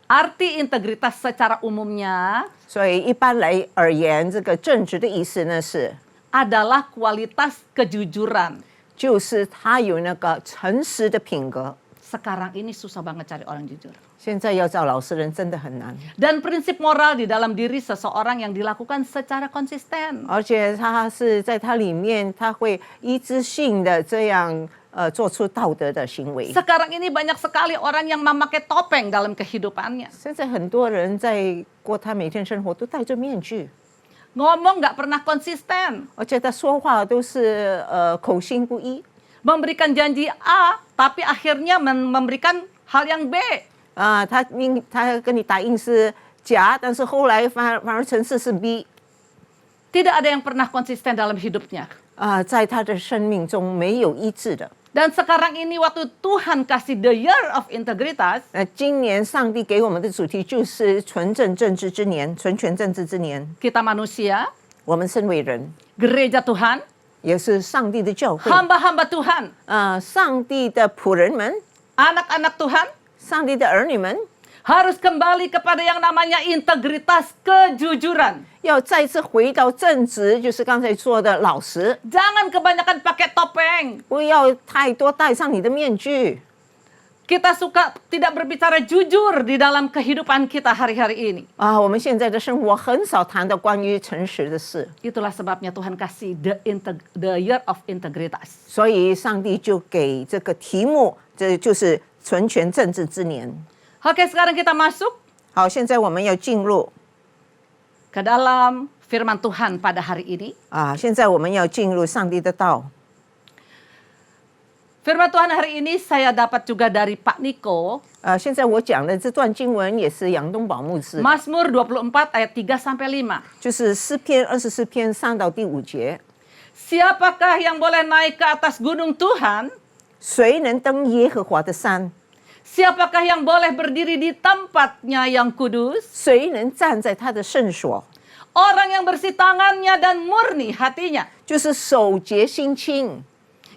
Arti integritas secara umumnya 所以一般来而言，这个正直的意思呢是， adalah kualitas kejujuran. 就是他有那个诚实的品格。 Sekarang ini susah banget cari orang jujur. 现在要找老实人真的很难， Dan prinsip moral di dalam diri seseorang yang dilakukan secara konsisten. 而且他是在他里面，他会一致性的这样做出道德的行为。 Sekarang ini banyak sekali orang yang memakai topeng dalam kehidupannya. 现在很多人在过他每天生活都戴着面具， Ngomong nggak pernah konsisten. 而且他说话都是口心不一。 Memberikan janji A, tapi akhirnya memberikan hal yang B. 他跟你答应是甲，但是后来反而成是 B。 Tidak ada yang pernah konsisten dalam hidupnya. 在他的生命中没有一致的。 Dan sekarang ini waktu Tuhan kasih the year of integritas, 今年上帝给我们的主题就是纯正政治之年，纯全政治之年。 kita manusia, 我们身为人， gereja Tuhan, 也是上帝的教会， hamba-hamba Tuhan, 上帝的仆人们， anak-anak Tuhan, 上帝的儿女们， harus kembali kepada yang namanya integritas kejujuran. 要再次回到正直，就是刚才说的老实， Jangan kebanyakan pakai topeng. 不要太多戴上你的面具。 Kita suka tidak berbicara jujur di dalam kehidupan kita hari-hari ini. 我们现在的生活很少谈到关于诚实的事， Itulah sebabnya Tuhan kasih the year of integritas. 所以上帝就给这个题目，这就是纯全政治之年。 Oke, sekarang kita masuk 好，现在我们要进入 ke dalam firman Tuhan pada hari ini. 现在我们要进入上帝的道。 Firman Tuhan hari ini saya dapat juga dari Pak Niko, 现在我讲的这段经文也是杨东宝牧师， Mazmur 24 ayat 3 sampai 5. 就是诗篇24篇3到第5节。 Siapakah yang boleh naik ke atas gunung Tuhan? 谁能登耶和华的山？ Siapakah yang boleh berdiri di tempatnya yang kudus? 谁能站在他的圣所？ Orang yang bersih tangannya dan murni hatinya, 就是手洁心清，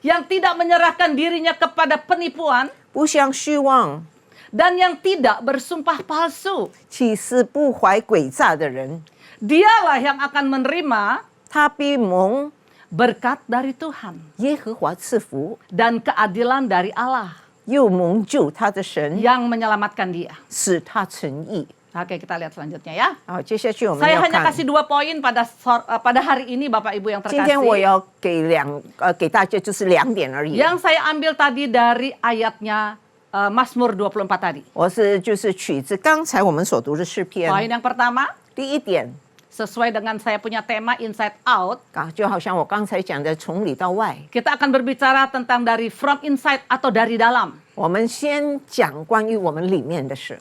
yang tidak menyerahkan dirinya kepada penipuan, 不相虚妄， dan yang tidak bersumpah palsu. 岂是不怀诡诈的人。 Dialah yang akan menerima 他必蒙 berkat dari Tuhan 耶和华赐福， dan keadilan dari Allah 又蒙救他的神， yang menyelamatkan dia. 使他成义。 Oke, kita lihat selanjutnya ya. 好，接下去我们 Saya 要 hanya 看。 kasih 2 poin pada hari ini Bapak Ibu yang 今天我 terkasih. 要给大家就是2点而已。 Yang saya ambil tadi dari ayatnya Mazmur 24 tadi. 我就是取自刚才我们所读的诗篇。 Poin yang pertama, 第一点 sesuai dengan saya punya tema Inside Out, 就好像我刚才讲的从里到外， kita akan berbicara tentang dari from inside atau dari dalam. 我们先讲关于我们里面的事，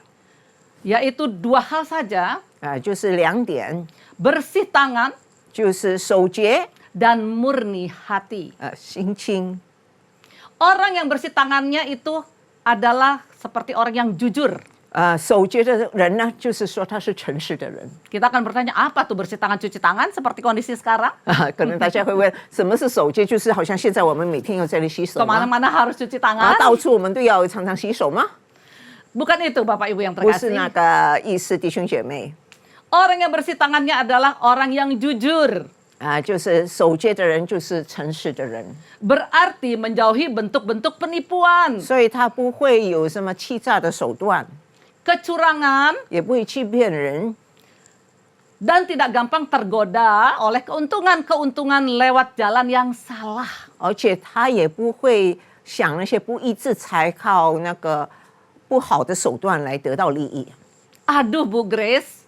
Yaitu 2 hal saja, 就是2点， bersih tangan 就是手洁， dan murni hati. 心清。 Orang yang bersih tangannya itu adalah seperti orang yang jujur. 手洁的人呢，就是说他是诚实的人。 Kita akan bertanya, apa tuh bersih tangan, cuci tangan seperti kondisi sekarang? 可能大家会问，什么是手洁？就是好像现在我们每天要在那洗手吗？ Kemana-mana harus cuci tangan? 到处我们都要常常洗手吗？ Bukan itu Bapak Ibu yang 不是那 terkasih. 个意思，弟兄姐妹。 Orang yang bersih tangannya adalah orang yang jujur. 就是守戒的人，就是诚实的人， Berarti menjauhi bentuk-bentuk penipuan, 所以他不会有什么欺诈的手段， kecurangan, 也不会欺骗人， dan tidak gampang tergoda oleh keuntungan-keuntungan lewat jalan yang salah. 而且他也不会想那些不义之财，靠那个不好的手段来得到利益。 Aduh Bu Grace,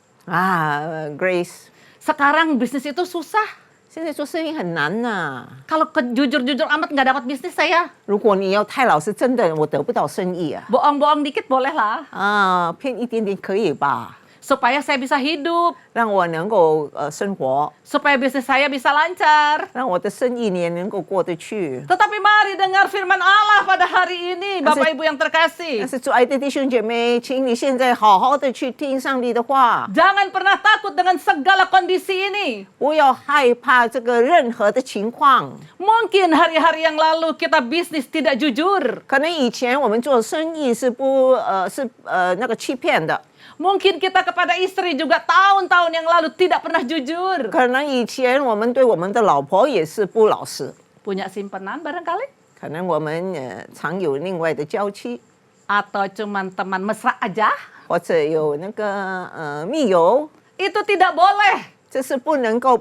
Grace， sekarang bisnis itu susah. 现在做生意很难呐、 Kalau jujur-jujur amat nggak dapat bisnis saya. 如果你要太老实，真的我得不到生意啊。 Bohong-bohong dikit boleh lah. 骗一点点可以吧？ supaya saya bisa hidup, 让我能够生活， supaya bisnis saya bisa lancar. 让我的生意也能够过得去。 Tetapi mari dengar firman Allah pada hari ini, Bapak Ibu yang 但 terkasih. 是，主爱的弟兄姐妹，请你现在好好的去听上帝的话， Jangan pernah takut dengan segala kondisi ini. 不要害怕这个任何的情况。 Mungkin hari-hari yang lalu kita bisnis tidak jujur. 可能以前我们做生意是那个欺骗的， Mungkin kita kepada istri juga tahun-tahun yang lalu tidak pernah jujur. 可能以前我们对我们的老婆也是不老实， Punya simpenan barangkali? 可能我们常有另外的娇妻， Atau cuman teman mesra aja? 或者有那个密友， Itu tidak boleh. 这是不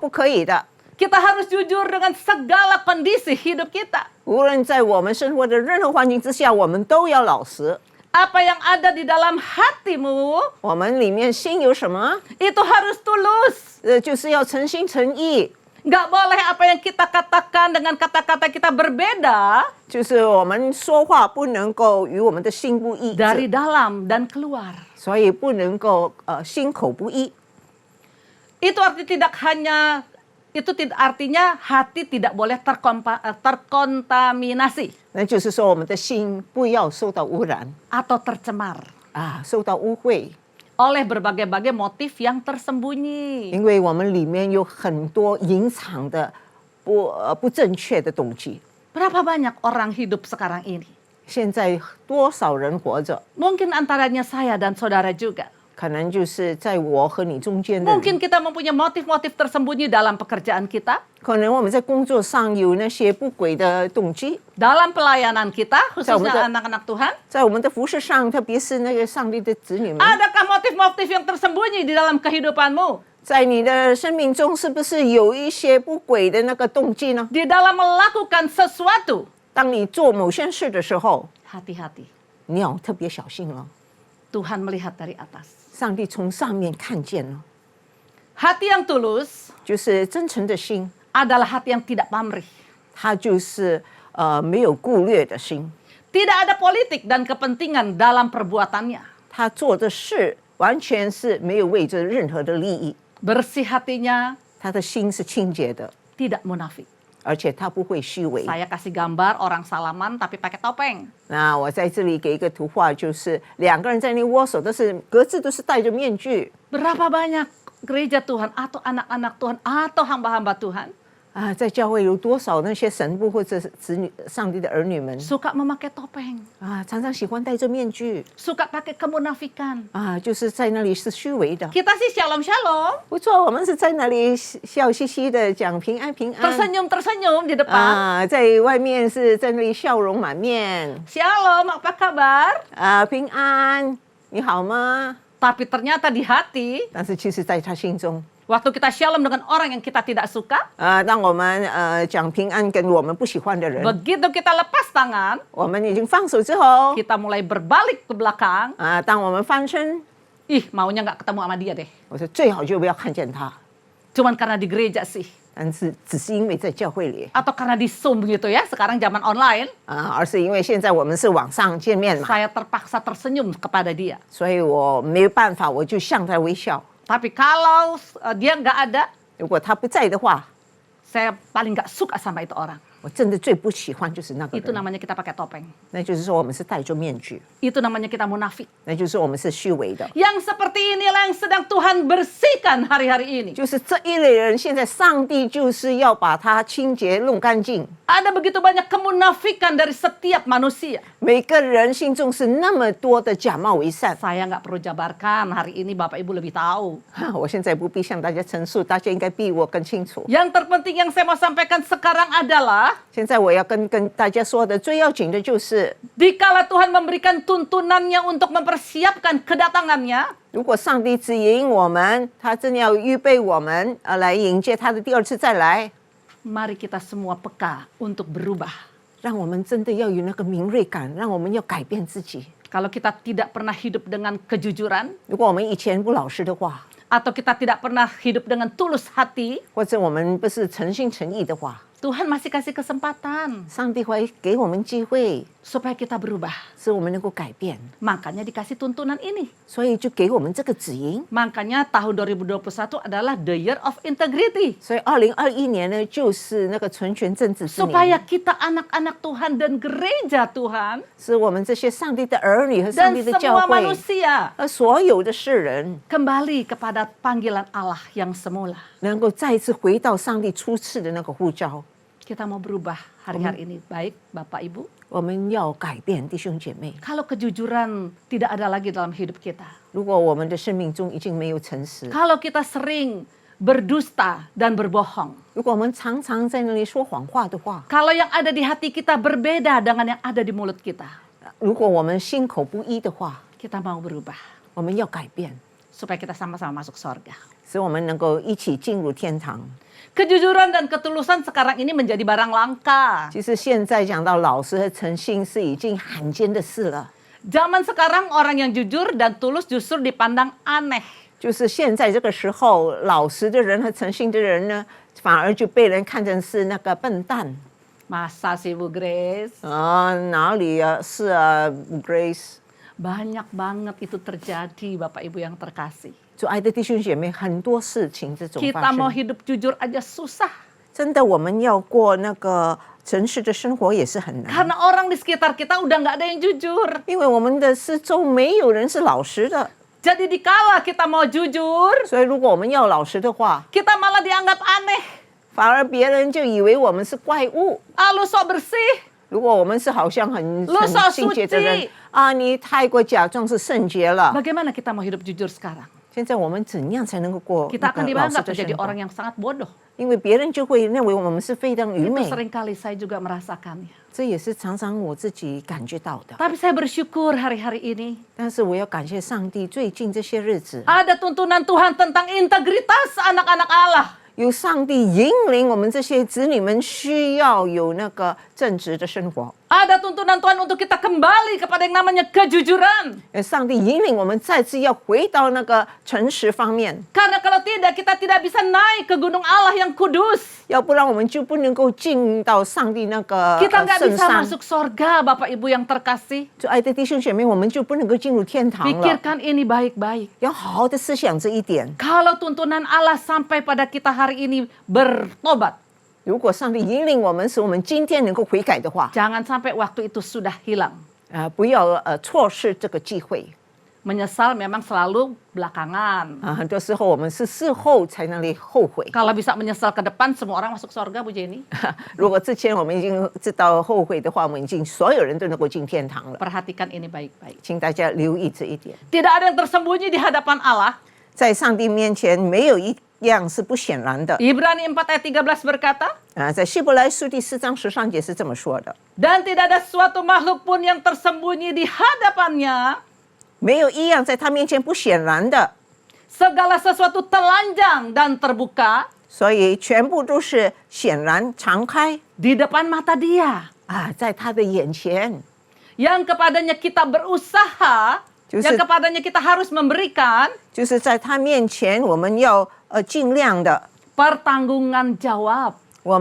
可以的。 Kita harus jujur dengan segala kondisi hidup kita. 无论在我们生活的任何环境之下，我们都要老实。 Apa yang ada di dalam hatimu, 我们里面心有什么， itu harus tulus. 就是要诚心诚意， Nggak boleh apa yang kita katakan dengan kata-kata kita berbeda 就是我们说话不能够与我们的心不一致， dari dalam dan keluar. 所以不能够心口不一。 Itu artinya hati tidak boleh terkontaminasi 那就是说，我们的心不要受到污染 atau tercemar 受到污秽， oleh berbagai-bagai motif yang tersembunyi. 因为我们里面有很多隐藏的不正确的动机。 Berapa banyak orang hidup sekarang ini? 现在多少人活着？ Mungkin antaranya saya dan saudara juga. 可能就是在我和你中间的人。 Mungkin kita mempunyai motif-motif tersembunyi dalam pekerjaan kita, 可能我们在工作上有那些不轨的动机， dalam pelayanan kita, khususnya betul. anak-anak Tuhan. 在我们的服饰上，特别是那个上帝的子女们， Adakah motif-motif yang tersembunyi di dalam kehidupanmu? 在你的生命中是不是有一些不轨的那个动机呢？ Di dalam melakukan sesuatu? 当你做某些事的时候， Hati-hati. 你要特别小心了。 Tuhan melihat dari atas. 上帝从上面看见了， Hati yang tulus 就是真诚的心， adalah hati yang tidak pamrih. 他就是没有顾虑的心， Tidak ada politik dan kepentingan dalam perbuatannya. 他做的事完全是没有为着任何的利益， Bersih hatinya, 他的心是清洁的， tidak munafik. 而且他不会虚伪。 Saya kasih gambar orang salaman tapi pakai topeng. 那我在这里给一个图画，就是两个人在那握手，各自都是戴着面具 Berapa banyak gereja Tuhan atau anak-anak Tuhan atau hamba-hamba Tuhan 在教会有多少那些神父或者是子女、上帝的儿女们 suka memakai topeng, 常常喜欢戴着面具 suka pakai kemunafikan. 就是在那里是虚伪的。 Kita sih shalom-shalom, 不错，我们是在那里笑嘻嘻的讲平安平安 tersenyum-tersenyum di depan. 在外面是在那里笑容满面 Shalom, apa kabar? 平安，你好吗？ Tapi ternyata di hati, 但是其实在他心中 waktu kita shalom dengan orang yang kita tidak suka, 当我们讲平安跟我们不喜欢的人， begitu kita lepas tangan, 我们已经放手之后 kita mulai berbalik ke belakang. 当我们翻身， Ih, maunya nggak ketemu sama dia deh. 我说最好就不要看见他， Cuman karena di gereja sih. 但是只是因为在教会里 Atau karena di Zoom gitu ya, sekarang zaman online. 而是因为现在我们是网上见面嘛， Saya terpaksa tersenyum kepada dia. 所以我没有办法，我就向他微笑。 Tapi kalau dia nggak ada, 如果他不在的话， saya paling nggak suka sama itu orang. 我真的最不喜欢就是那个 Itu 人， namanya kita pakai topeng. 那就是说我们是戴着面具， Itu namanya kita munafik. 那就是说我们是虚伪的。 Yang seperti inilah yang sedang Tuhan bersihkan hari-hari ini. 就是这一类人，现在上帝就是要把他清洁弄干净。 Ada begitu banyak kemunafikan dari setiap manusia. 每个人心中是那么多的假冒为善。 Saya nggak perlu jabarkan, hari ini Bapak Ibu lebih tahu. 我现在不必向大家陈述，大家应该比我更清楚。 Yang terpenting yang saya mau sampaikan sekarang adalah, 现在我要跟大家说的最要紧的就是， dikala Tuhan memberikan tuntunannya untuk mempersiapkan kedatangannya, 如果上帝指引我们，他真要预备我们来迎接他的第二次再来， mari kita semua peka untuk berubah. 让我们真的要有那个敏锐感，让我们要改变自己。 Kalau kita tidak pernah hidup dengan kejujuran, 如果我们以前不老实的话， atau kita tidak pernah hidup dengan tulus hati, 或者我们不是诚心诚意的话， Tuhan masih kasih kesempatan 上帝会给我们机会， supaya kita berubah. 使我们能够改变， Makanya dikasih tuntunan ini. 所以就给我们这个指引。 Makanya tahun 2021 adalah the year of integrity. 所以2021年呢，就是那个纯全正直之 Supaya 年， kita anak-anak Tuhan dan gereja Tuhan 使我们这些上帝的儿女和上 dan 帝的教 semua 会 manusia 和所有的世人， kembali kepada panggilan Allah yang semula. 能够再一次回到上帝初次的那个呼召。 Kita mau berubah hari-hari ini. Baik Bapak Ibu. 我们要改变，弟兄姐妹。 Kalau kejujuran tidak ada lagi dalam hidup kita. 如果我们的生命中已经没有诚实， Kalau kita sering berdusta dan berbohong. 如果我们常常在那里说谎话的话， Kalau yang ada di hati kita berbeda dengan yang ada di mulut kita. 如果我们心口不一的话， Kita mau berubah. 我们要改变， Supaya kita sama-sama masuk sorga. 使我们能够一起进入天堂。 Kejujuran dan ketulusan sekarang ini menjadi barang langka. 其实现在讲到老实和诚信是已经罕见的事了， Zaman sekarang orang yang jujur dan tulus justru dipandang aneh. 就是现在这个时候，老实的人和诚信的人呢，反而就被人看成是那个笨蛋 Masa sih Bu Grace? 啊，哪里啊？是啊，Grace， Banyak banget itu terjadi Bapak Ibu yang terkasih. 主爱的弟兄姐妹，很多事情这种 Kita 发 mau 生， hidup jujur aja susah. 真的我们要过那个诚实的生活也是很难， Karena orang di sekitar kita udah nggak ada yang jujur. 因为我们的四周没有人是老实的， Jadi dikala kita mau jujur, 所以如果我们要老实的话， kita malah dianggap aneh. 反而别人就以为我们是怪物。 Ah, lu sok bersih. 如果我们是好像很 Lu so 圣洁的人 suci 啊，你太过假装是圣洁了。 Bagaimana kita mau hidup jujur sekarang? 现在我们怎样才能够过 Kita 那 akan 个老实 dianggap 的 menjadi 生活？ orang yang sangat bodoh. 因为别人就会认为我们是非常愚 Itu 昧， seringkali saya juga merasakannya. 这也是常常我自己感觉到的。 Tapi saya bersyukur hari-hari ini 但是我要感谢上帝，最近这些日子 ada tuntunan Tuhan tentang integritas anak-anak Allah. 有上帝引领我们这些子女们，需要有那个正直的生活。 Ada tuntunan Tuhan untuk kita kembali kepada yang namanya kejujuran. 上帝引领我们再次要回到那个诚实方面， Karena kalau tidak, kita tidak bisa naik ke gunung Allah yang kudus. 要不然我们就不能够进到上帝那个 Kita nggak 圣 bisa 山。 masuk sorga, Bapak Ibu yang terkasih. 就爱的弟兄姐妹，我们就不能够进入天堂了。 Pikirkan ini baik-baik. 要好好的思想这一点。 Kalau tuntunan Allah sampai pada kita hari ini bertobat, 如果上帝引领我们，使我们今天能够悔改的话， jangan sampai waktu itu sudah hilang. 不要错失这个机会。 Menyesal memang selalu belakangan. 很多时候我们是事后才那里后悔。 Kalau bisa menyesal ke depan, semua orang masuk sorga, Bu Jenny. 如果之前我们已经知道后悔的话，我们已经所有人都能够进天堂了。 Perhatikan ini baik-baik. 请大家留意这一点， Tidak ada yang tersembunyi di hadapan Allah. 在上帝面前没有一样是不显然的。 Ibrani 4 ayat 13 berkata, 在希伯来书第4章13节是这么说的： dan tidak ada suatu makhluk pun yang tersembunyi di hadapannya. 没有一样在他面前不显然的， Segala sesuatu telanjang dan terbuka 所以全部都是显然常开 di depan mata Dia. 在他的眼前。 Yang kepadanya kita berusaha, Justru- yang kepadanya kita harus memberikan 就是在他面前，我们要尽量的， pertanggungan jawab. 我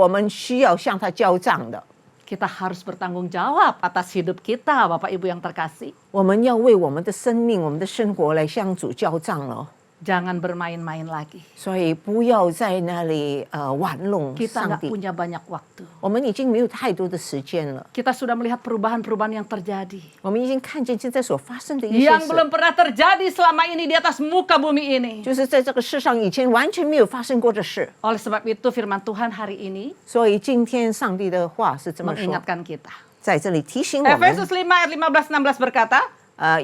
们需要向他交账的， Kita harus bertanggung jawab atas hidup kita, Bapak Ibu yang terkasih. 我们要为我们的生命、我们的生活来向主交账了。 Jangan bermain-main lagi. 所以不要在那里玩弄 Kita 上 nggak 帝。 punya banyak waktu. 我们已经没有太多的时间了， Kita sudah melihat perubahan-perubahan yang terjadi. 我们已经看见现在所发生的一些 Yang 事， belum pernah terjadi selama ini di atas muka bumi ini. 就是在这个世上以前完全没有发生过的事。 Oleh sebab itu firman Tuhan hari ini 所以今天上帝的话是这么说， mengingatkan kita. 在这里提醒我们。 Efesus 5 ayat 15-16 berkata,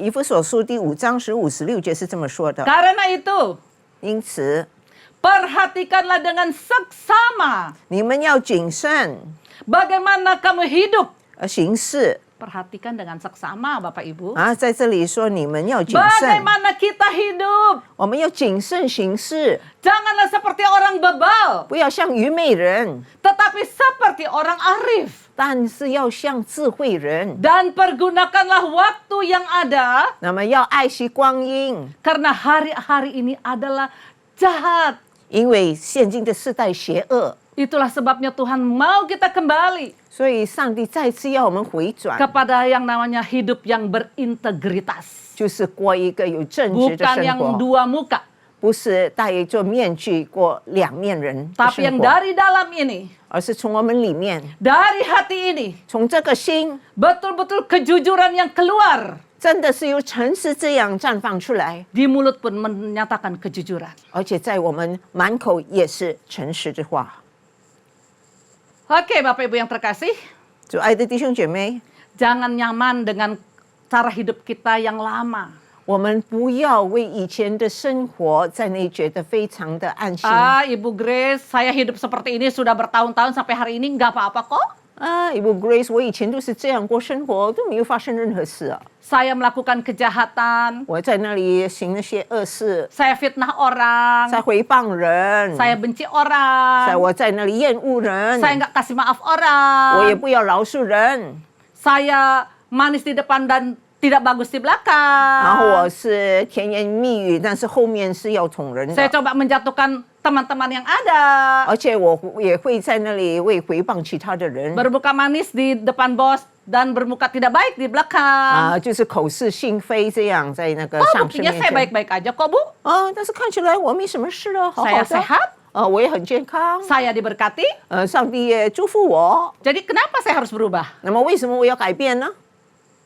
以弗所书第5章15-16节是这么说的。 karena itu 因此， perhatikanlah dengan seksama 你们要谨慎 bagaimana kamu hidup. 行事 Perhatikan dengan seksama Bapak Ibu. 在这里说你们要谨慎， Bagaimana kita hidup. 我们要谨慎行事， Janganlah seperti orang bebal, 不要像愚昧人， tetapi seperti orang arif. 但是要像智慧人。 Dan pergunakanlah waktu yang ada, 那么要爱惜光阴， karena hari-hari ini adalah jahat. 因为现今的世代邪恶。Itulah sebabnya Tuhan mau kita kembali 所以上帝再次要我们回转， kepada yang namanya hidup yang berintegritas. 就是过一个有正直的 Bukan 生 yang 活， dua muka, 不是戴着面具过两面人的 tapi 生 yang 活， dari dalam ini, 而是从我们里面， dari hati ini, 从这个心， betul-betul kejujuran yang keluar. 真的是由诚实这样绽放出来， Di mulut pun menyatakan kejujuran. 而且在我们满口也是诚实的话。 Oke, Bapak Ibu yang terkasih, 主爱的弟兄姐妹， jangan nyaman dengan cara hidup kita yang lama. 我们不要为以前的生活在那里觉得非常的安心。 Ibu Grace, saya hidup seperti ini sudah bertahun-tahun sampai hari ini nggak apa-apa kok. Ibu Grace，我以前都是这样过生活，都没有发生任何事啊。 Saya melakukan kejahatan, 我在那里行那些恶事， saya fitnah orang, 在诽谤人， saya benci orang, 我在那里厌恶人， saya nggak kasih maaf 我也 orang, 不要饶恕人。 saya manis di depan dan tidak bagus di 然后 belakang. 我是甜言蜜语，但是后面是要捅人 Saya 的， coba menjatuhkan teman-teman yang ada. 而且我也会在那里为诽谤其他的人。 Bermuka manis di depan bos dan bermuka tidak baik di belakang. 就是口是心非这样在那个 Oh, 上司 buktinya 面 saya 前。 baik-baik aja kok, Bu. 但是看起来我没什么事了，好好 Saya 的。 sehat, 我也很健康。 saya diberkati. 上帝也祝福我。 Jadi kenapa saya harus berubah? 那么为什么我要改变呢？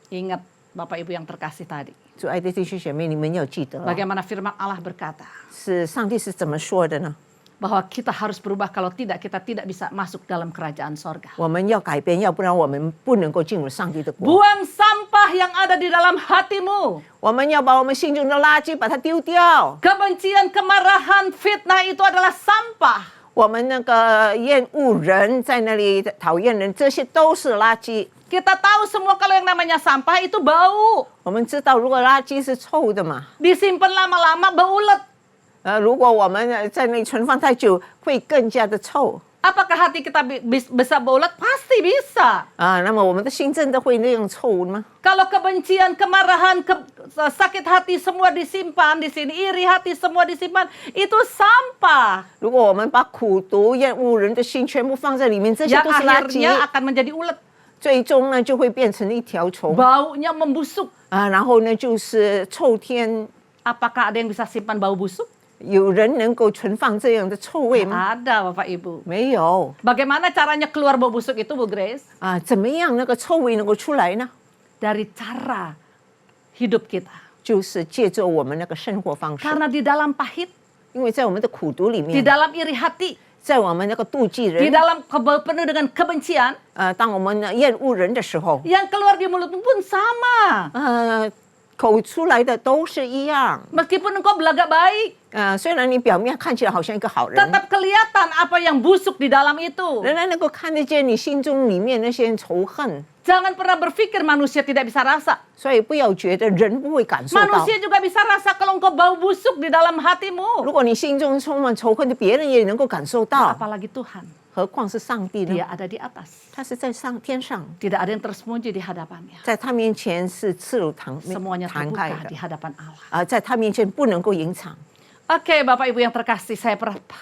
Ingat Bapak Ibu yang terkasih tadi. 主爱的弟兄姐妹，你们要记得， Bagaimana firman Allah berkata 是上帝是怎么说的呢？ bahwa kita harus berubah, kalau tidak kita tidak bisa masuk dalam kerajaan sorga. 我们要改变，要不然我们不能够进入上帝的国。 Buang sampah yang ada di dalam hatimu. 我们要把我们心中的垃圾把它丢掉。 Kebencian, kemarahan, fitnah itu adalah sampah. 我们那个厌恶人，在那里讨厌人，这些都是垃圾。 Kita tahu semua kalau yang namanya sampah itu bau. 我们知道，如果垃圾是臭的嘛， Disimpan lama-lama bau ulet. 如果我们在那里存放太久，会更加的臭。 Apakah hati kita bisa bau ulet? Pasti bisa. 那么我们的心真的会那样臭吗？ Kalau kebencian, kemarahan, sakit hati semua disimpan di sini, iri hati semua disimpan, itu sampah 如果我们把苦毒、厌恶人的心全部放在里面，这些 yang 都是垃圾， akhirnya akan menjadi ulet. 最终呢就会变成一条虫 Baunya membusuk. 然后呢就是臭天。 Apakah ada yang bisa simpan bau busuk? 有人能够存放这样的臭味吗？ Ada, Bapak Ibu. 没有 Bagaimana caranya keluar bau busuk itu, Bu Grace? 怎么样那个臭味能够出来呢？ Dari cara hidup kita. 就是借着我们那个生活方式， Karena di dalam pahit, 因为在我们的苦毒里 di 面， dalam iri hati, 在我们那个妒忌 di 人， dalam penuh dengan kebencian, 当我们厌恶人的时候， yang keluar di mulutmu pun sama. 口出来的都是一样。 Meskipun engkau belagak baik, 虽然你表面看起来好像一个好人， tetap kelihatan apa yang busuk di dalam itu. 仍然能够看得见你心中里面那些仇恨。 Jangan pernah berpikir manusia tidak bisa rasa. 所以不要觉得人不会感受到。 Manusia juga bisa rasa kalau engkau bau busuk di dalam 如 hatimu. 果你心中充满仇恨的，别人也能够感受到， Apalagi Tuhan, 何况是上帝呢？ Dia ada di atas. 他是在天上， Tidak ada yang tersembunyi di hadapannya. 在他面前是赤裸敞 Semuanya 敞开 terbuka 的 di hadapan Allah. 在他面前不能够隐藏。 Oke, Bapak Ibu yang terkasih, saya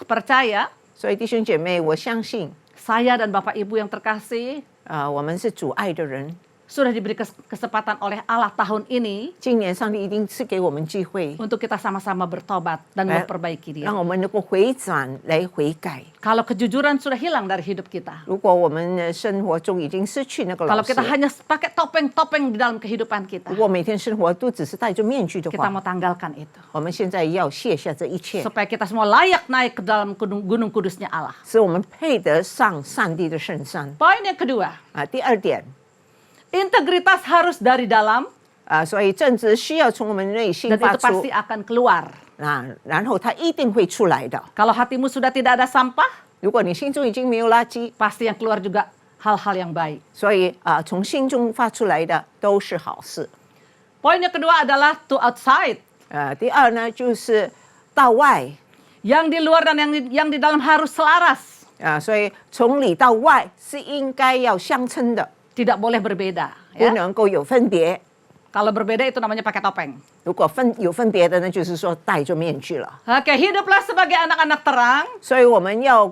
percaya 所以弟兄姐妹，我相信 saya dan Bapak Ibu yang terkasih 我们是主爱的人。 sudah diberi kesempatan oleh Allah tahun ini 今年上帝一定赐给我们机会， untuk kita sama-sama bertobat dan memperbaiki diri. 让我们能够回转来悔改。 Kalau kejujuran sudah hilang dari hidup kita, 如果我们的生活中已经失去那个老 kalau 实 kita，hanya pakai topeng-topeng di dalam kehidupan kita, 如果每天生活都只是戴着面具的 kita 话， mau tanggalkan itu. 我们现在要卸下这一切， Supaya kita semua layak naik ke dalam gunung kudusnya Allah. 使我们配得上上帝的圣山。 Poin yang kedua, 第二点 integritas harus dari dalam 所以正直需要从我们内心 dan 发 itu 出 pasti akan keluar. 然后它一定会出来的。 Kalau hatimu sudah tidak ada sampah, 如果你心中已经没有垃圾， pasti yang keluar juga hal-hal yang baik. 所以从心中发出来的都是好事。 Poin yang kedua adalah to outside. 第二呢，就是到外 Yang di luar dan yang di dalam harus selaras. 所以从里到外是应该要相称的， Tidak boleh berbeda. 不 Ya. 能够有分别。Kalau berbeda itu namanya pakai topeng. 如果有分别的，那就是说戴着面具了。 Oke, hiduplah sebagai anak-anak terang. 所以我们要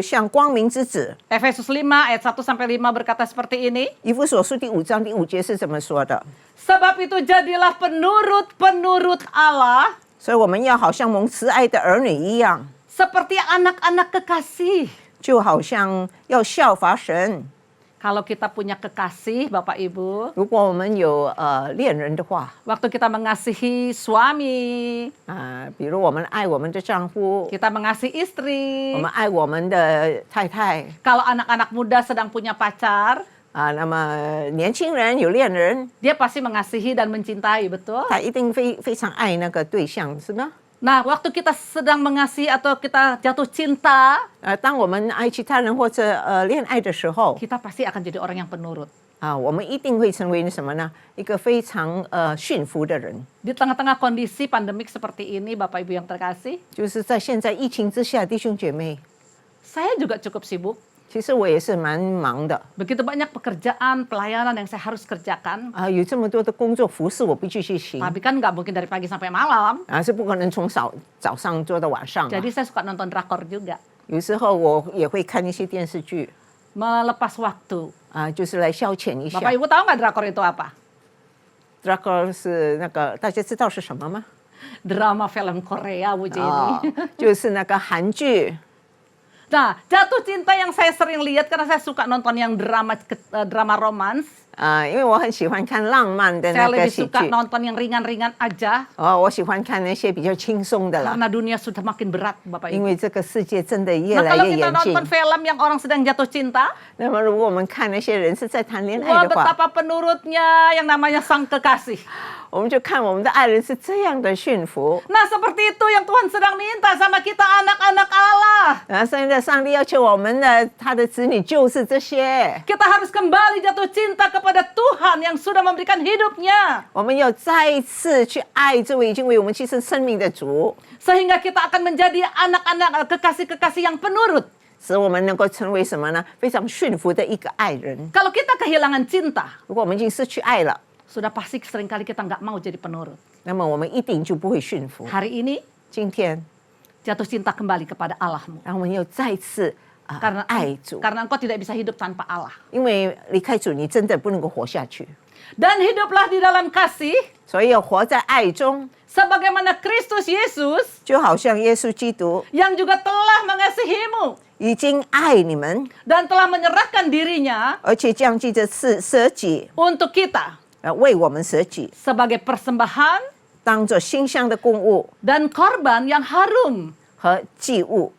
像光明之子。 Efesus 5 ayat 1 sampai 5 berkata seperti ini. 以弗所书第5章第5节是这么说的， Sebab itu jadilah penurut-penurut Allah 所以我们要好像蒙慈爱的儿女一样， seperti anak-anak kekasih. 就好像要效法神。 Kalau kita punya kekasih, Bapak Ibu, 如果我们有恋人的话， waktu kita mengasihi suami, 比如我们爱我们的丈夫， kita mengasihi istri. 我们爱我们的太太 Kalau anak-anak muda sedang punya pacar, 那么年轻人有恋人， dia pasti mengasihi dan mencintai, betul? 他一定非常爱那个对象，是吗？ Nah, waktu kita sedang mengasihi atau kita jatuh cinta, 当我们爱其他人或者恋爱的时候， kita pasti akan jadi orang yang penurut. 我们一定会成为什么呢？一个非常驯服的人。 Di tengah-tengah kondisi pandemik seperti ini, Bapak Ibu yang terkasih, 就是在现在疫情之下，弟兄姐妹， saya juga cukup sibuk. 其实我也是蛮忙的 Begitu banyak pekerjaan, pelayanan yang saya harus kerjakan. 有这么多的工作服饰我必须去行 Tapi kan nggak mungkin dari pagi sampai malam. 是不可能从早上做到晚上嘛 Jadi saya suka nonton drakor juga. 有时候我也会看一些电视剧 Melepas waktu. 就是来消遣一下 Bapak Ibu tahu nggak drakor itu apa? Drakor 是那个大家知道是什么吗？ Drama film Korea, Bu Jenny. 就是那个韩剧 Nah, jatuh cinta yang saya sering lihat karena saya suka nonton yang drama romance. 因为我很喜欢看浪漫的 Saya 那个 lebih 喜 suka 剧 nonton yang ringan-ringan aja 我喜欢看那些比较轻松的啦 karena dunia sudah makin berat, Bapak 因 Ibu. 为这个世界真的越 Nah, 来 kalau 越 kita 严峻 nonton film yang orang sedang jatuh cinta, 那么如果我们看那些人是在谈恋 wah 爱的话 betapa penurutnya yang namanya sang kekasih. 我们就看我们的爱人是这样的驯服 Nah, seperti itu yang Tuhan sedang minta sama kita anak-anak Allah. 现在上帝要求我们的他的子女就是这些， Kita harus kembali jatuh cinta kepada Tuhan yang sudah memberikan hidupnya. 我们要再一次去爱这位已经为我们牺牲生命的主， Sehingga kita akan menjadi anak-anak kekasih-kekasih yang penurut. 使我们能够成为什么呢？非常驯服的一个爱人。 Kalau kita kehilangan cinta, 如果我们已经失去爱了， sudah pasti seringkali kita nggak mau jadi penurut. 那么我们一定就不会驯服。 Hari ini 今天， jatuh cinta kembali kepada Allahmu. 让我们又再次Karena 爱主， karena engkau tidak bisa hidup tanpa Allah. 因为离开主，你真的不能够活下去， Dan hiduplah di dalam kasih 所以要活在爱中， sebagaimana Kristus Yesus 就好像耶稣基督 yang juga telah mengasihimu 已经爱你们， dan telah menyerahkan dirinya 而且降记着舍己， untuk kita 为我们舍己， sebagai persembahan 当做馨香的供物 dan korban yang harum 和祭物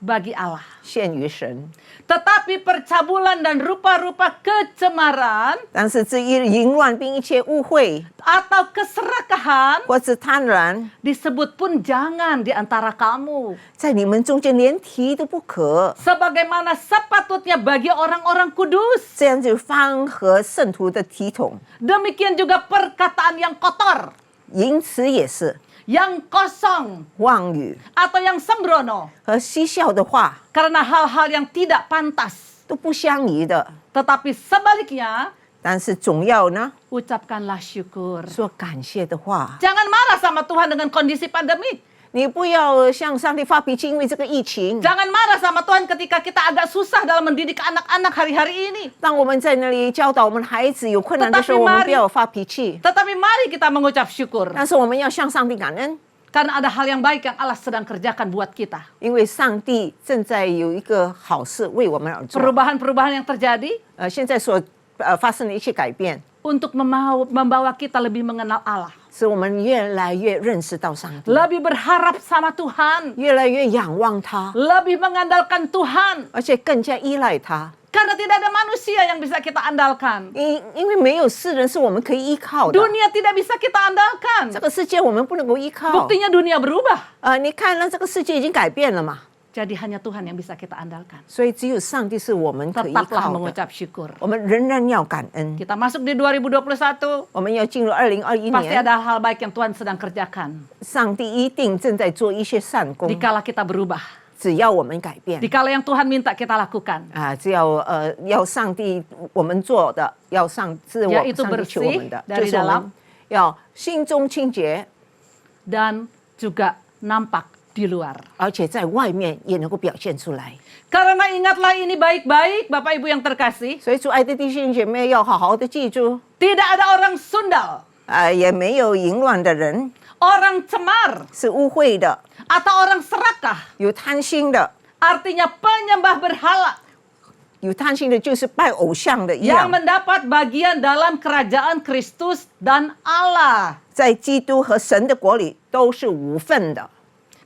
bagi Allah. 献于神。 Tetapi percabulan dan rupa-rupa kecemaran 但是这一淫乱并一切污秽 atau keserakahan 或是贪婪， disebut pun jangan di antara kamu. 在你们中间连提都不可。 Sebagaimana sepatutnya bagi orang-orang kudus. 这样就方合圣徒的体统， Demikian juga perkataan yang kotor, 淫词也是 yang kosong, 妄语 atau yang sembrono. 和嬉笑的话 Karena hal-hal yang tidak pantas. 都不相宜的。 Tetapi sebaliknya, 但是总要呢 ucapkanlah syukur. 说感谢的话， Jangan marah sama Tuhan dengan kondisi pandemik. 你不要向上帝发脾气，因为这个疫情。 Jangan marah sama Tuhan ketika kita agak susah dalam mendidik anak-anak hari-hari ini. 当我们在那里教导我们的孩子有困难的时候， Tetapi 我们 mari- 不要发脾气， Tetapi mari kita mengucap syukur. 但是我们要向上帝感恩， Karena ada hal yang baik yang Allah sedang kerjakan buat kita. 因为上帝正在有一个好事为我们而做。 Perubahan-perubahan yang terjadi 现在所发生的一切改变， untuk membawa kita lebih mengenal Allah. 使我们越来越认识到上帝， Lebih berharap sama Tuhan. 越来越仰望他， Lebih mengandalkan Tuhan. 而且更加依赖他。 Karena tidak ada manusia yang bisa kita andalkan. 因为没有世人是我们可以依靠的， Dunia tidak bisa kita 这 andalkan. 个世界我们不能够依靠。 Buktinya dunia berubah. 你看呢，这个世界已经改变了嘛， Jadi hanya Tuhan yang bisa kita andalkan. 所以只有上帝是我们可以依 Tetaplah 靠的。 mengucap syukur. 我们仍然要感恩。 Kita masuk di 2021. 我们要进入2021 Pasti 年， ada hal baik yang Tuhan sedang kerjakan. 上帝一定正在做一些善功。 Dikala kita berubah. 只要我们改变 Dikala yang Tuhan minta kita lakukan, 啊，只要要上帝我们做的，要上帝求我们的， dari 就是我 dalam 们要心中清洁， dan juga nampak di luar. 而且在外面也能够表现出来。 Karena ingatlah ini baik-baik, Bapak Ibu yang terkasih, 所以主爱的弟兄姐妹要好好的记住， tidak ada orang sundal, 也没有淫乱的人， orang cemar, 是污秽的， atau orang serakah. 有贪心的， Artinya penyembah berhala 有贪心的就是拜偶像的一 yang 样， mendapat bagian dalam kerajaan Kristus dan Allah. 在基督和神的国里都是无份的。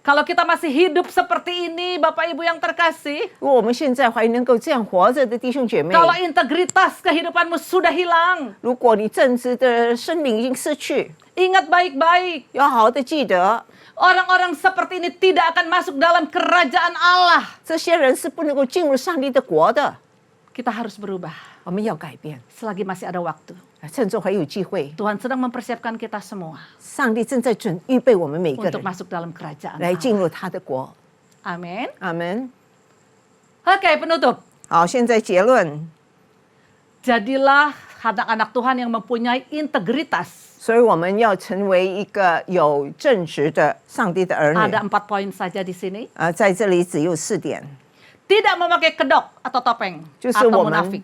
Kalau kita masih hidup seperti ini, Bapak Ibu yang terkasih, 如果我们现在还能够这样活着的弟兄姐妹， kalau integritas kehidupanmu sudah hilang, 如果你正直的生命已经失去， ingat baik-baik, 要好好的记得， orang-orang seperti ini tidak akan masuk dalam kerajaan Allah. 这些人是不能够进入上帝的国的。 Kita harus berubah 我们要改变， selagi masih ada waktu. 趁着还有机会， Tuhan sedang mempersiapkan kita semua 上帝正在预备我们每个 untuk 人 masuk dalam kerajaan 来 Allah. 进入他的国。 Amin. 阿门。 Oke, penutup. 好，现在结论。 Jadilah anak-anak Tuhan yang mempunyai integritas. 所以我们要成为一个有正直的上帝的儿女。 Ada 4 poin saja di sini. 在这里只有4点， Tidak memakai kedok atau topeng 就是 atau 我 munafik. 们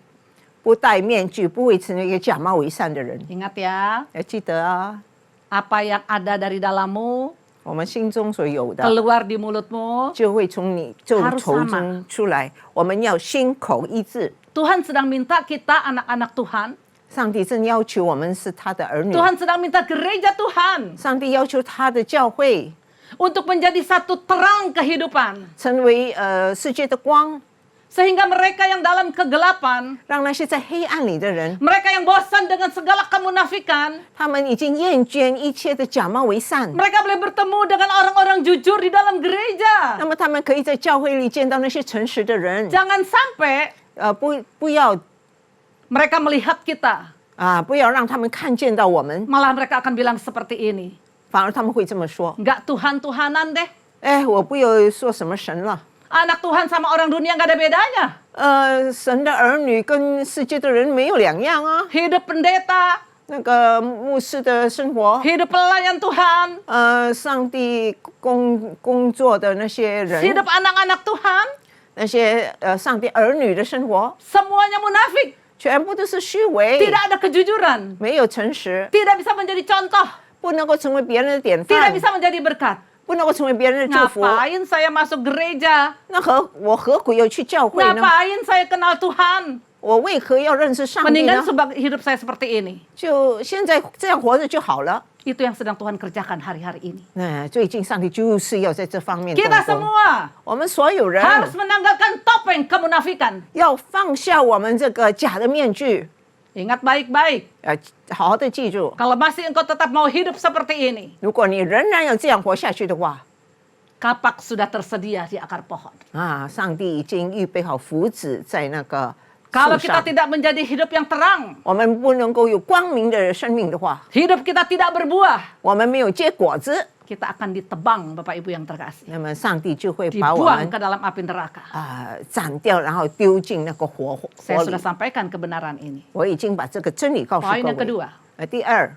不戴面具，不会成为一个假冒伪善的人。 Ingat ya, 要记得啊， apa yang ada dari dalammu 我们心中所有的 keluar di mulutmu. 就会从你就 Harus 口 sama 中出来。我们要心口一致。 Tuhan sedang minta kita anak-anak Tuhan. 上帝正要求我们是他的儿女， Tuhan sedang minta gereja Tuhan 上帝要求他的教会 untuk menjadi satu terang kehidupan. 成为世界的光， Sehingga mereka yang dalam kegelapan, 让那些在黑暗里的人， mereka yang bosan dengan segala kemunafikan, 他们已经厌倦一切的假冒伪善， mereka boleh bertemu dengan orang-orang jujur di dalam gereja. 那么他们可以在教会里见到那些诚实的人。 Jangan sampai 不要 mereka melihat kita, 不要让他们看见到我们， malah mereka akan bilang seperti ini. 反而他们会这么说 Nggak Tuhan-Tuhanan deh. 哎，我不要说什么神了， Anak Tuhan sama orang dunia nggak ada bedanya. 神的儿女跟世界的人没有两样啊。 Hidup pendeta, 那个牧师的生活， hidup pelayan Tuhan, 上帝工作的那些人， hidup anak-anak Tuhan, 那些上帝儿女的生活， semuanya munafik. 全部都是虚伪， Tidak ada kejujuran. 没有诚实， Tidak bisa menjadi contoh. 不能够成为别人的典 Tidak 范， bisa menjadi berkat. 不能够成为别人的祝福。 Ngapain saya masuk gereja? 那我何苦要去教会呢？ Ngapain saya kenal Tuhan? 我为何要认识上帝 Mendingan 呢？ hidup saya seperti ini. 就现在这样活着就好了。 Itu yang sedang Tuhan kerjakan hari-hari ini. 那最近上帝就是要在这方面动 Kita 工。 semua 我们所有人 harus menanggalkan topeng kemunafikan. 要放下我们这个假的面具， Ingat baik-baik. 好好的记住， Kalau masih engkau tetap mau hidup seperti ini, 如果你仍然要这样活下去的话， kapak sudah tersedia di akar pohon. 上帝已经预备好福祉在那个 Kalau 树 kita 上。 tidak menjadi hidup yang terang, 我们不能够有光明的生命的话， hidup kita tidak berbuah, 我们没有结果子， kita akan ditebang, Bapak Ibu yang terkasih. 那么上帝就会把我 Dibuang 们 ke dalam api neraka. 斩掉，然后丢进那个火 Saya 里 sudah。sampaikan kebenaran ini. 我已经把这个真理告诉 Poin 各 yang kedua, 位。第二，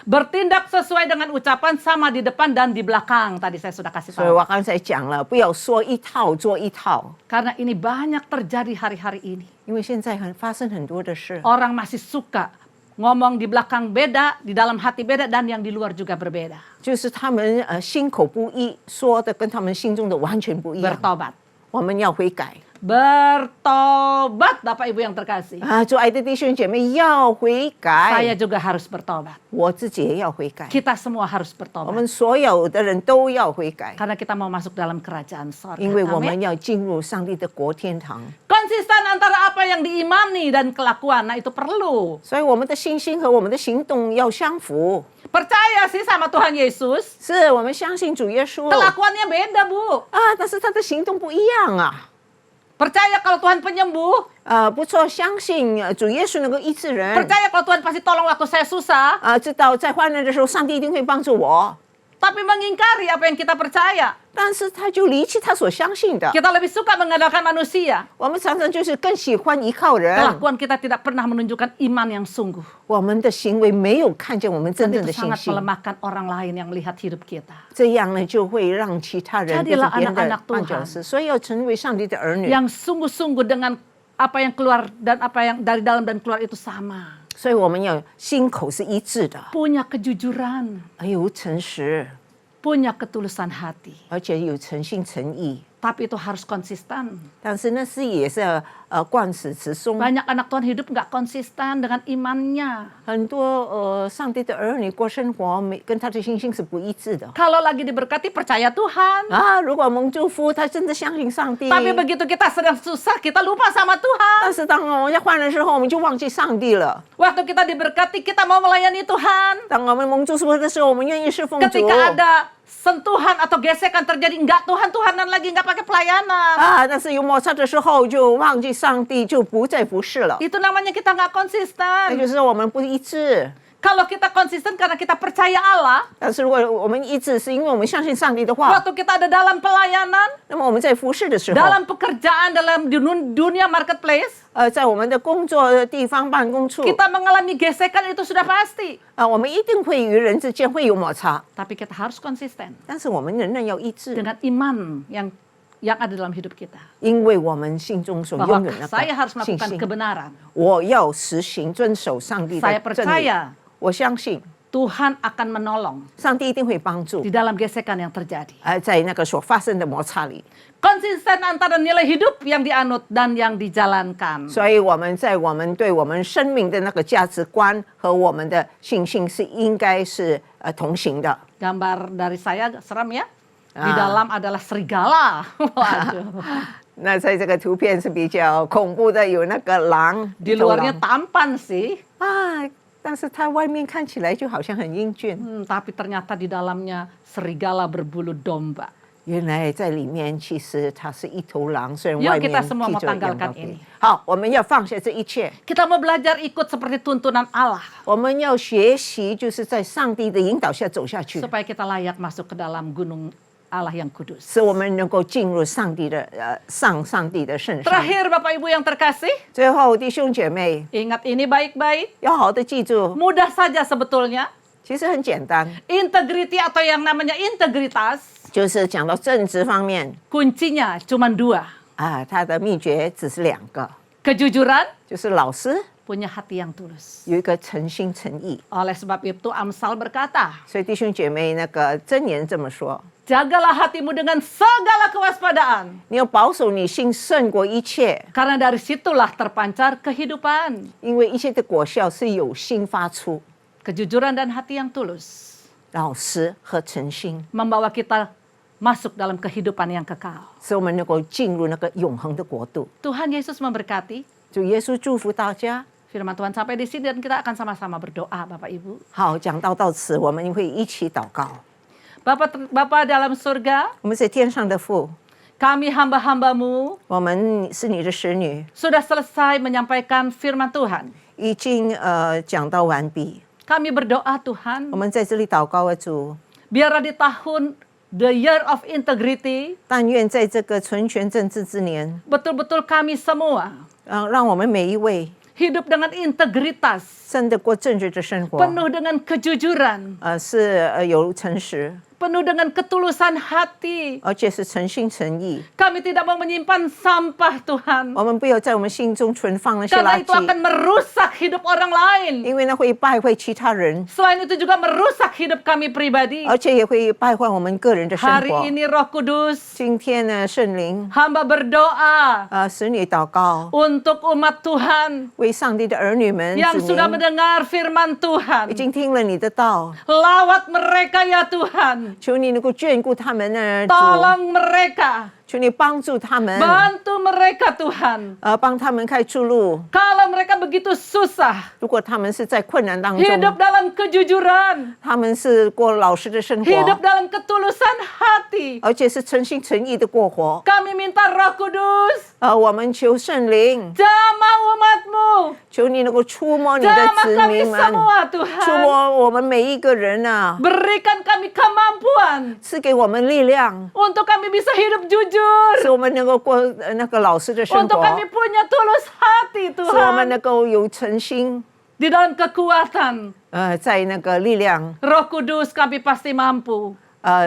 bertindak sesuai dengan ucapan sama di depan dan di belakang. Tadi saya sudah kasih 所以 tahu. 我刚才讲了，不要说一套做一套， Karena ini banyak terjadi hari-hari ini. 因为现在发生很多的事， Orang masih suka ngomong di belakang beda, di dalam hati beda, dan yang di luar juga berbeda. 就是他们心口不一，说的跟他们心中的完全不一样。 Bertobat. 我们要悔改 Bertobat, Bapak Ibu yang terkasih. 做爱的弟兄姐妹要悔 Saya 改， juga harus bertobat. 我自己也要悔改， Kita semua harus 我 bertobat. 们所有的人都要悔改， Karena kita mau masuk dalam kerajaan sorga. 因为我们 Amin. 要进入上帝的国天堂。 Konsisten antara apa yang diimani dan kelakuan. Nah, itu perlu. 所以我们的信心和我们的行动要相符。 Percaya sih sama Tuhan Yesus. 是我们相信主耶稣 Kelakuannya beda, Bu. 但是他的行动不一样啊。 Percaya kalau Tuhan penyembuh. 不错，相信主耶稣能够医治人。 Percaya kalau Tuhan pasti tolong waktu saya susah. 知道在患难的时候，上帝一定会帮助我。tapi mengingkari apa yang kita percaya. 但是他就离弃他所相信的。 Kita lebih suka mengandalkan manusia. 我们常常就是更喜欢依靠人， Kelakuan kita tidak pernah menunjukkan iman yang sungguh. 我们的行为没有看见我们真 Dan 正 itu 的信 sangat 心， melemahkan orang lain yang melihat hidup kita. 这样呢就会让其他人变 Jadilah 成别人的 anak-anak 绊脚 Tuhan 石。所以要成为上帝的儿女， Yang sungguh-sungguh dengan apa yang keluar dan apa yang dari dalam dan keluar itu sama. 所以我们要心口是一致的， Punya kejujuran, 还有诚实， punya ketulusan hati. 而且有诚心诚意。 Tapi itu harus konsisten. 但是那是也是贯始持松。 Banyak anak Tuhan hidup nggak konsisten dengan imannya. 很多上帝的儿女过生活跟他的信心是不一致的 Kalau lagi diberkati percaya Tuhan. 啊！如果蒙祝福，他真的相信上帝， Tapi begitu kita sedang susah, kita lupa sama 但 Tuhan. 是当我们在患难的时候，我们就忘记上帝了。 Waktu kita diberkati, kita mau melayani Tuhan. 当我们蒙祝福的时候，我们愿意侍奉主。 Ketika ada sentuhan atau gesekan terjadi, enggak Tuhan-Tuhanan lagi, enggak pakai pelayanan. 啊，但是有摩擦的时候，就忘记上帝，就不再服侍了。 Itu namanya kita nggak 那 konsisten. 就是我们不一致。 Kalau kita konsisten karena kita percaya Allah, 但是如果我们一致，是因为我们相信上帝的话， waktu kita ada dalam pelayanan, 那么我们在服侍的时候， dalam pekerjaan, dalam dunia marketplace, 在我们的工作的地方、办公处， kita mengalami gesekan itu sudah pasti. 我们一定会与人之间会有摩擦， Tapi kita harus konsisten 但是我们仍然要一致， dengan iman yang ada dalam hidup kita. 因为我们心中所 Bahwa 拥有那 saya harus 个信 melakukan 心。 kebenaran. 我要实行遵守上帝 Saya 的真理 percaya ，我相信 Tuhan akan menolong 上帝一定会帮助 di，dalam gesekan yang terjadi. 在那个所发生的摩擦里。 Konsisten antara nilai hidup yang dianut dan yang dijalankan. 所以我们在我们对我们生命的那个价值观和我们的信心是应该是同行的。 Gambar dari saya seram ya. Di Ah. dalam adalah serigala. Waduh. 那在这个图片是比较恐怖的，有那个狼， Di 一头 luarnya 狼 tampan sih. 啊，但是它外面看起来就好像很英俊， Tapi ternyata di dalamnya serigala berbulu domba. 原来在里面其实它是一头狼，虽然 Yuk 外面 kita semua 披 mau 着羊 tanggalkan 羔皮 ini. 好，我们要放下这一切， Kita mau belajar ikut seperti tuntunan Allah. 我们要学习，就是在上帝的引导下走下去， Supaya kita layak masuk ke dalam gunung Allah yang kudus. 使我们能够进入上帝的上帝的圣山。 Terakhir Bapak Ibu yang terkasih, 最后，弟兄姐妹 ingat ini baik-baik. 要好的记住， Mudah saja sebetulnya. 其实很简单， Integrity atau yang namanya integritas, 就是讲到正直方面 kuncinya cuma 2. 啊，它的秘诀只是2个， Kejujuran, 就是老师 punya hati yang tulus. 有一个诚心诚意。 Oleh sebab itu Amsal berkata, 所以弟兄姐妹，那个箴言这么说： jagalah hatimu dengan segala kewaspadaan. 你要保守你心胜过一切， Karena dari situlah terpancar kehidupan. 因为一切的果效是由心发出。 Kejujuran dan hati yang tulus 老实和诚心， membawa kita masuk dalam kehidupan yang kekal. 使我们能够进入那个永恒的国度。 Tuhan Yesus memberkati. 主耶稣祝福大家。 Firman Tuhan sampai di sini dan kita akan sama-sama berdoa Bapak Ibu. 好，讲到此，我们会一起祷告。 Bapa dalam surga, 我们在天上的父， kami hamba-hambamu 我们是你的使女， sudah selesai menyampaikan firman Tuhan. 已经讲到完毕。 Kami berdoa Tuhan, 我们在这里祷告啊，主， biarlah di tahun the year of integrity, 但愿在这个纯全正直之年， betul-betul kami semua 让我们每一位 hidup dengan integritas, 真的过正直的生活， penuh dengan kejujuran, 是有诚实， penuh dengan ketulusan hati. 而且是诚心诚意。 Kami tidak mau menyimpan sampah Tuhan, 我们不要在我们心中存放那些 karena 垃 itu akan 圾， merusak hidup orang lain. 因为那会败坏其他人， Selain itu juga merusak hidup kami pribadi. 而且也会败坏我们个人的生 Hari 活。 ini Roh Kudus, 今天呢，圣灵 hamba berdoa 使你祷告， untuk umat Tuhan 为上帝的儿女们 yang 指 sudah 明， mendengar firman 已 Tuhan. 经听了你的道， Lawat mereka ya Tuhan. 求你能够眷顾他们呢，主， Tolong mereka. 求你帮助他们， Bantu mereka Tuhan. 帮他们开出路。 Kalau mereka begitu susah 如果他们是在困难当 hidup 中， dalam kejujuran, 他们是过老实的生 hidup 活， dalam ketulusan hati, 而且是诚心诚意的过活。 kami minta Roh Kudus 我们求圣灵， jamah umatmu. 求你能够触摸你的 Jamah 子 kami 民们， semua 触 Tuhan. 摸我们每一个人啊， Berikan kami kemampuan 赐给我们力量， untuk kami bisa hidup jujur. 使我们能够过那个老实的生 Untuk 活， kami punya tulus hati 使我们 Tuhan. 能够有诚心。 Di dalam kekuatan 在那个力量， Roh Kudus kami pasti mampu.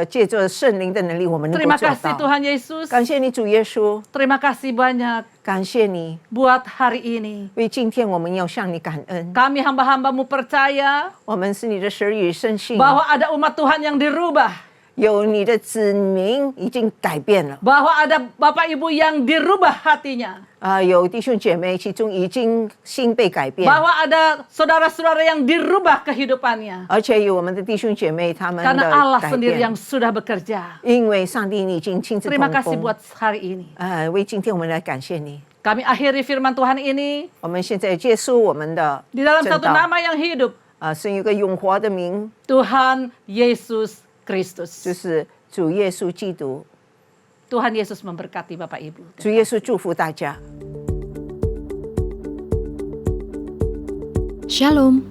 借着圣灵的能力，我们能够 Terima 做 kasih 到。 Tuhan Yesus. 感谢你，主耶稣， Terima kasih banyak 感谢你， buat hari ini. 为今天我们要向你感恩。 Kami hamba-hambamu percaya 我们是你的使女，深信 bahwa ada umat Tuhan yang dirubah. 有你的子民已经改变了。 Bahwa ada Bapak Ibu yang dirubah hatinya. 有弟兄姐妹，其中已经心被改变， Bahwa ada saudara-saudara yang dirubah kehidupannya. 而且有我们的弟兄姐妹他们 Karena 的 Allah 改 sendiri 变 yang，sudah bekerja. 因为上帝你已经亲自 Terima 同 kasih 工。 buat hari ini. 为今天我们来感谢你。 Kami akhiri firman Tuhan ini 我们现在结束我们的 di dalam 正 satu 道， nama yang hidup. 是一个永活的名， Tuhan Yesus 就 Kristus. 是主耶稣基督。 Tuhan Yesus memberkati Bapak Ibu. 主耶稣祝福大家。 Shalom.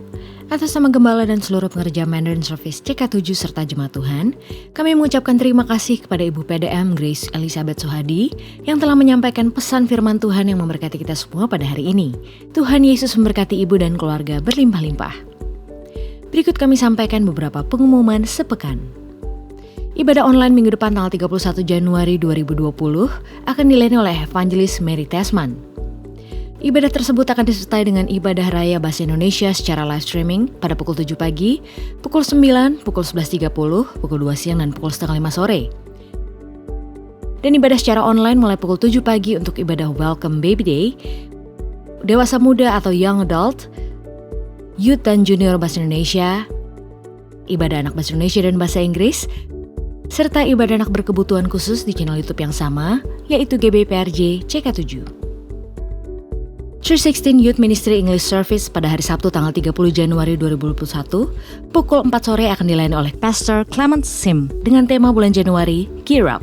Atas nama Gembala dan seluruh pengerja Mandarin Service CK7 serta Jemaat Tuhan, kami mengucapkan terima kasih kepada Ibu PDM Grace Elizabeth Suhadi yang telah menyampaikan pesan firman Tuhan yang memberkati kita semua pada hari ini. Tuhan Yesus memberkati Ibu dan keluarga berlimpah-limpah. Berikut kami sampaikan beberapa pengumuman sepekan. Ibadah online minggu depan tanggal 31 Januari 2020 akan dilayani oleh Evangelis Mary Tesman. Ibadah tersebut akan disertai dengan ibadah raya bahasa Indonesia secara live streaming pada pukul 7 pagi, pukul 9, pukul 11.30, pukul 2 siang, dan pukul setengah 5 sore. Dan ibadah secara online mulai pukul 7 pagi untuk ibadah Welcome Baby Day, dewasa muda atau Young Adult, Youth dan Junior Bahasa Indonesia, ibadah anak Bahasa Indonesia dan Bahasa Inggris, serta ibadah anak berkebutuhan khusus di channel YouTube yang sama, yaitu GBPRJ CK7. Church 16 Youth Ministry English Service pada hari Sabtu tanggal 30 Januari 2021 pukul 4 sore akan dilayani oleh Pastor Clement Sim dengan tema bulan Januari, Gear Up.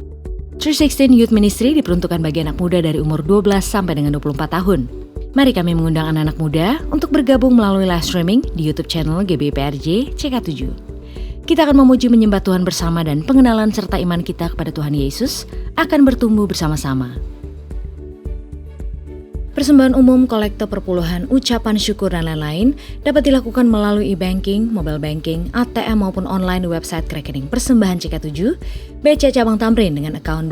Church 16 Youth Ministry diperuntukkan bagi anak muda dari umur 12 sampai dengan 24 tahun. Mari kami mengundang anak-anak muda untuk bergabung melalui live streaming di YouTube channel GBPRJ CK7. Kita akan memuji menyembah Tuhan bersama dan pengenalan serta iman kita kepada Tuhan Yesus akan bertumbuh bersama-sama. Persembahan umum, kolektor perpuluhan, ucapan syukur, dan lain-lain dapat dilakukan melalui e-banking, mobile banking, ATM maupun online di website rekening persembahan CK7, BCA Cabang Tamrin dengan akun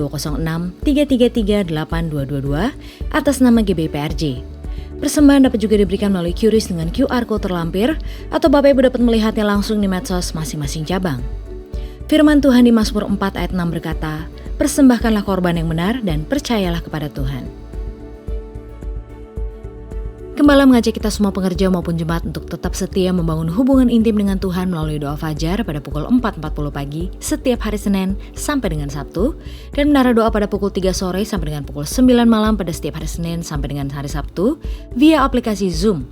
206-333-8222 atas nama GBPRJ. Persembahan dapat juga diberikan melalui QRIS dengan QR Code terlampir atau Bapak Ibu dapat melihatnya langsung di medsos masing-masing cabang. Firman Tuhan di Mazmur 4 ayat 6 berkata, "Persembahkanlah korban yang benar dan percayalah kepada Tuhan." Gembala mengajak kita semua pengerja maupun jemaat untuk tetap setia membangun hubungan intim dengan Tuhan melalui doa fajar pada pukul 4.40 pagi setiap hari Senin sampai dengan Sabtu, dan menara doa pada pukul 3 sore sampai dengan pukul 9 malam pada setiap hari Senin sampai dengan hari Sabtu via aplikasi Zoom.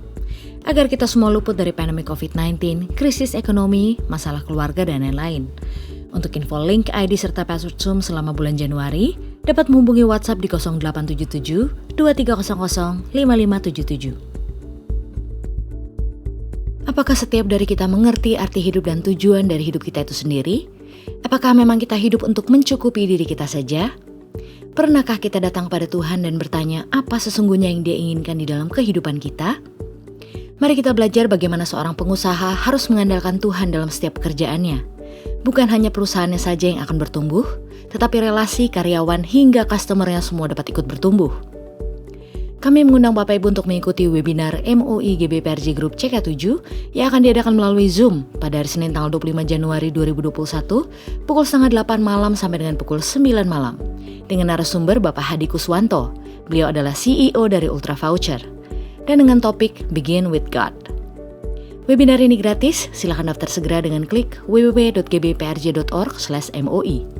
Agar kita semua luput dari pandemi COVID-19, krisis ekonomi, masalah keluarga, dan lain-lain. Untuk info link ID serta password Zoom selama bulan Januari, dapat menghubungi WhatsApp di 0877 2300 5577. Apakah setiap dari kita mengerti arti hidup dan tujuan dari hidup kita itu sendiri? Apakah memang kita hidup untuk mencukupi diri kita saja? Pernahkah kita datang pada Tuhan dan bertanya apa sesungguhnya yang Dia inginkan di dalam kehidupan kita? Mari kita belajar bagaimana seorang pengusaha harus mengandalkan Tuhan dalam setiap pekerjaannya. Bukan hanya perusahaannya saja yang akan bertumbuh, tetapi relasi karyawan hingga customer-nya semua dapat ikut bertumbuh. Kami mengundang Bapak Ibu untuk mengikuti webinar MOI GBPRJ Group CK7 yang akan diadakan melalui Zoom pada hari Senin tanggal 25 Januari 2021 pukul 7:30 malam sampai dengan pukul 9 malam. Dengan narasumber Bapak Hadi Kuswanto, beliau adalah CEO dari Ultra Voucher. Dan dengan topik Begin with God. Webinar ini gratis, silakan daftar segera dengan klik www.gbprj.org/moi.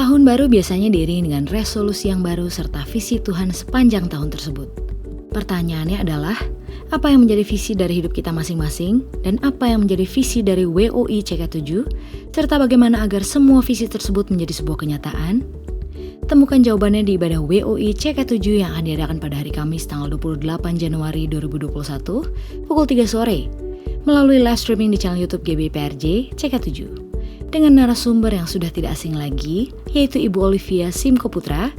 Tahun baru biasanya diiringi dengan resolusi yang baru serta visi Tuhan sepanjang tahun tersebut. Pertanyaannya adalah, apa yang menjadi visi dari hidup kita masing-masing dan apa yang menjadi visi dari WOI CK7, serta bagaimana agar semua visi tersebut menjadi sebuah kenyataan? Temukan jawabannya di ibadah WOI CK7 yang akan diadakan pada hari Kamis tanggal 28 Januari 2021 pukul 3 sore melalui live streaming di channel YouTube GBPRJ CK7 dengan narasumber yang sudah tidak asing lagi, yaitu Ibu Olivia Simko Putra,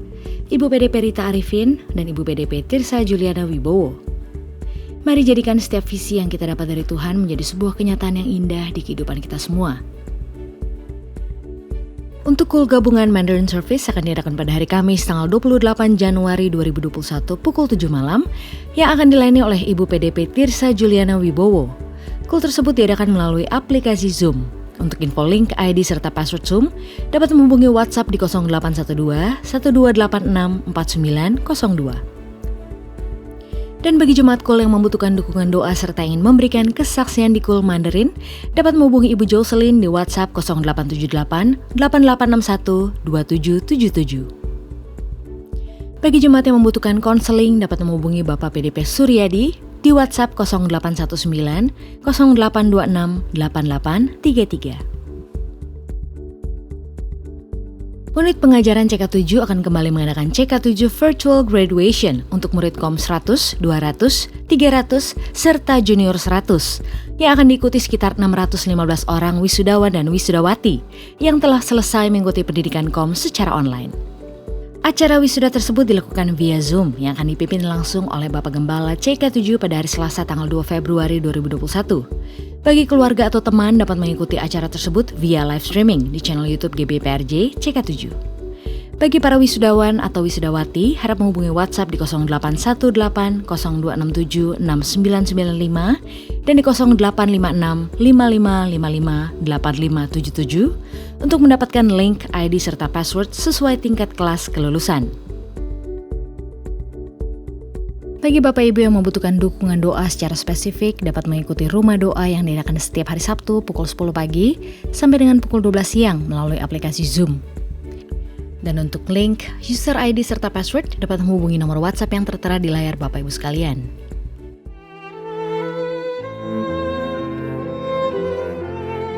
Ibu PDP Rita Arifin, dan Ibu PDP Tirsa Juliana Wibowo. Mari jadikan setiap visi yang kita dapat dari Tuhan menjadi sebuah kenyataan yang indah di kehidupan kita semua. Untuk kul gabungan Mandarin Service akan diadakan pada hari Kamis tanggal 28 Januari 2021 pukul 7 malam yang akan dilayani oleh Ibu PDP Tirsa Juliana Wibowo. Kul tersebut diadakan melalui aplikasi Zoom. Untuk info link, ID serta password Zoom dapat menghubungi WhatsApp di 0812 1286 4902. Dan bagi jemaat kul yang membutuhkan dukungan doa serta ingin memberikan kesaksian di kul Mandarin, dapat menghubungi Ibu Jocelyn di WhatsApp 0878 8861 2777. Bagi jemaat yang membutuhkan konseling, dapat menghubungi Bapak PDP Suryadi di WhatsApp 0819 0826 8833. Unit pengajaran CK7 akan kembali mengadakan CK7 Virtual Graduation untuk murid KOM 100, 200, 300, serta Junior 100 yang akan diikuti sekitar 615 orang wisudawan dan wisudawati yang telah selesai mengikuti pendidikan KOM secara online. Acara wisuda tersebut dilakukan via Zoom yang akan dipimpin langsung oleh Bapak Gembala CK7 pada hari Selasa tanggal 2 Februari 2021. Bagi keluarga atau teman dapat mengikuti acara tersebut via live streaming di channel YouTube GBPRJ CK7. Bagi para wisudawan atau wisudawati, harap menghubungi WhatsApp di 0818 0267 6995 dan di 0856 5555 8577 untuk mendapatkan link, ID serta password sesuai tingkat kelas kelulusan. Bagi Bapak Ibu yang membutuhkan dukungan doa secara spesifik, dapat mengikuti rumah doa yang diadakan setiap hari Sabtu pukul 10 pagi sampai dengan pukul 12 siang melalui aplikasi Zoom. Dan untuk link, user ID serta password dapat menghubungi nomor WhatsApp yang tertera di layar Bapak Ibu sekalian.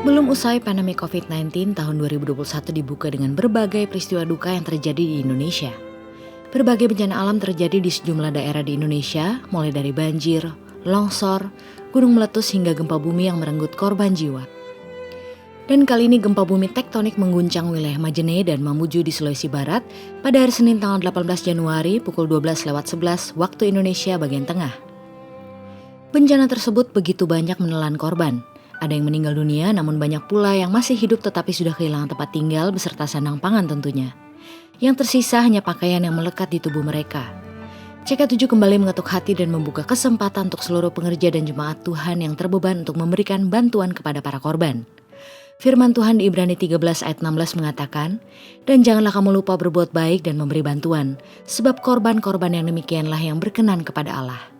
Belum usai pandemi COVID-19, tahun 2021 dibuka dengan berbagai peristiwa duka yang terjadi di Indonesia. Berbagai bencana alam terjadi di sejumlah daerah di Indonesia, mulai dari banjir, longsor, gunung meletus hingga gempa bumi yang merenggut korban jiwa. Dan kali ini gempa bumi tektonik mengguncang wilayah Majene dan Mamuju di Sulawesi Barat pada hari Senin tanggal 18 Januari pukul 12:11 waktu Indonesia bagian tengah. Bencana tersebut begitu banyak menelan korban. Ada yang meninggal dunia, namun banyak pula yang masih hidup tetapi sudah kehilangan tempat tinggal beserta sandang pangan tentunya. Yang tersisa hanya pakaian yang melekat di tubuh mereka. CK7 kembali mengetuk hati dan membuka kesempatan untuk seluruh pengerja dan jemaat Tuhan yang terbeban untuk memberikan bantuan kepada para korban. Firman Tuhan di Ibrani 13 ayat 16 mengatakan, "Dan janganlah kamu lupa berbuat baik dan memberi bantuan, sebab korban-korban yang demikianlah yang berkenan kepada Allah."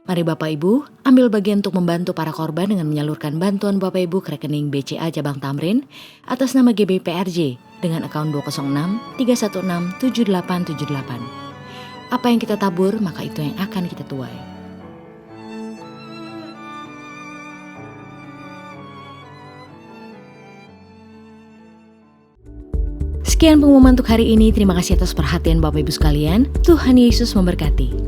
Mari Bapak Ibu, ambil bagian untuk membantu para korban dengan menyalurkan bantuan Bapak Ibu ke rekening BCA Cabang Tamrin atas nama GBPRJ dengan akaun 206 316 7878. Apa yang kita tabur, maka itu yang akan kita tuai. Sekian pengumuman untuk hari ini. Terima kasih atas perhatian Bapak Ibu sekalian. Tuhan Yesus memberkati.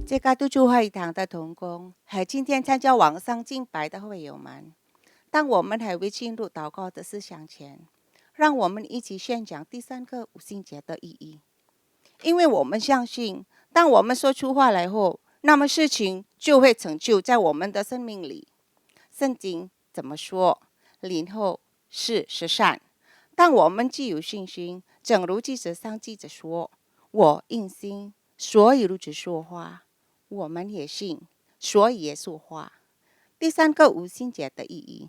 这个督助会堂的同工和今天参加网上敬拜的会友们，当我们还未进入祷告的思想前，让我们一起宣讲第三个五旬节的意义。因为我们相信，当我们说出话来后，那么事情就会成就在我们的生命里。圣经怎么说？灵后是善。但我们既有信心，正如记者上记着说：“我因信，所以如此说话。”我们也信，所以也说话。第三个五旬节的意义，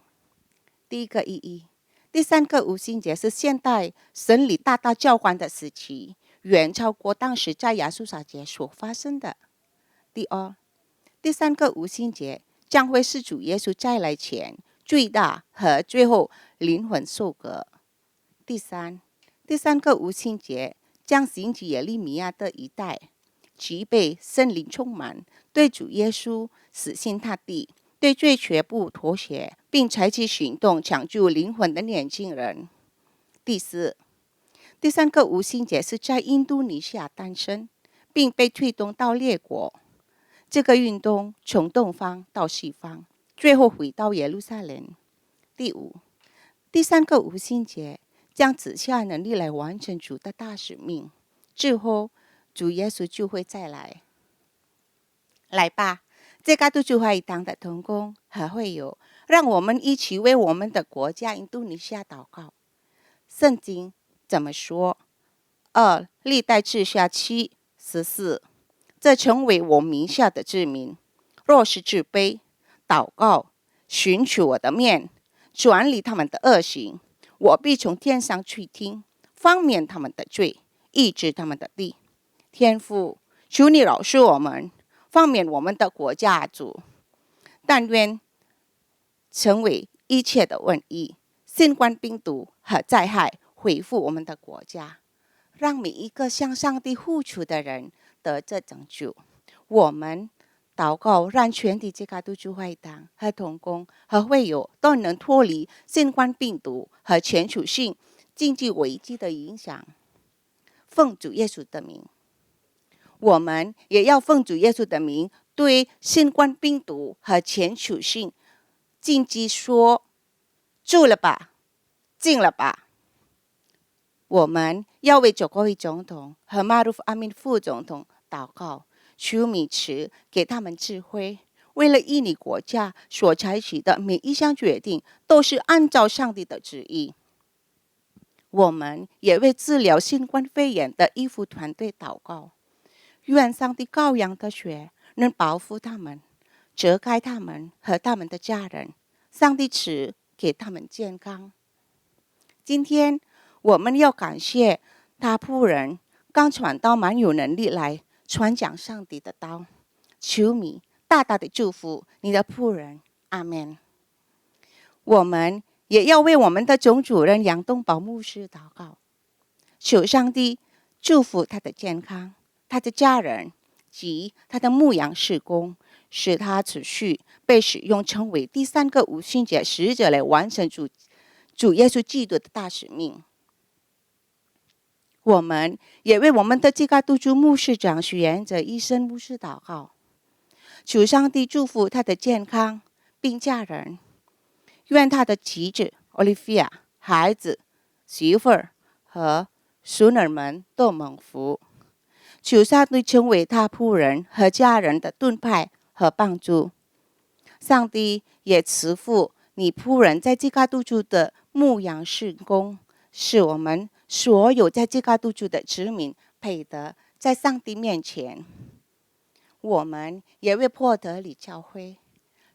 第一个意义，第三个五旬节是现代审理大道教皇的时期，远超过当时在亚述撒节所发生的。第二，第三个五旬节将会是主耶稣再来前最大和最后灵魂收割。第三个无心节将行及耶利米亚的一代，即被圣灵充满，对主耶稣死心塌地，对罪绝不妥协，并采取行动抢救灵魂的年轻人。第三个无心节是在印度尼西亚诞生，并被推动到列国。这个运动从东方到西方，最后回到耶路撒冷。第三个无心节将指下能力来完成主的大使命，之后主耶稣就会再来。来吧，这个都主会堂的同工和会友，让我们一起为我们的国家印度尼西亚祷告。圣经怎么说？历代志下7:14，这成为我名下的子民，若是自卑，祷告，寻求我的面，转离他们的恶行，我必从天上垂听，方免他们的罪，医治他们的地。天父，求你饶恕我们，方免我们的国家主。但愿成为一切的瘟疫、新冠病毒和灾害恢复我们的国家，让每一个向上帝付出的人得着拯救。我们祷告，让全体基督教会堂和同工和会友都能脱离新冠病毒和全球性经济危机的影响。奉主耶稣的名，我们也要奉主耶稣的名，对新冠病毒和全球性经济说：住了吧，静了吧。我们要为佐科维总统和马鲁夫阿敏副总统祷告，求米茨给他们智慧，为了印尼国家所采取的每一项决定都是按照上帝的旨意。我们也为治疗新冠肺炎的医护团队祷告，愿上帝羔羊的血能保护他们，遮盖他们和他们的家人，上帝赐给他们健康。今天我们要感谢他仆人刚传道蛮有能力来传讲上帝的道，求你大大的祝福你的仆人，阿们。我们也要为我们的总主任杨东宝牧师祷告，求上帝祝福他的健康，他的家人及他的牧养事工，使他持续被使用成为第三个五旬节使者来完成主耶稣基督的大使命。我们也为我们的基督教牧师长许愿者医生牧师祷告，求上帝祝福他的健康并家人，愿他的妻子 Olivia、孩子、媳妇儿和孙儿们都蒙福。求上帝成为他仆人和家人的盾牌和帮助。上帝也赐福你仆人在基督教的牧养事工，使我们所有在基督教的子民配得在上帝面前。我们也为波德里教会、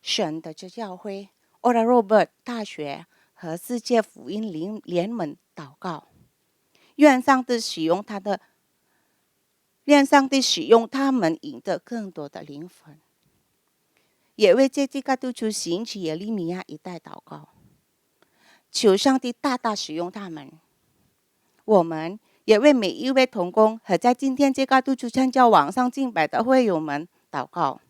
神的教会、Oral Roberts 大学和世界福音联盟祷告，愿上帝使用他们赢得更多的灵魂。也为这基督教兴起耶利米亚一代祷告，求上帝大大使用他们。我们也为每一位同工和在今天基督教参加网上敬拜的会友们祷告。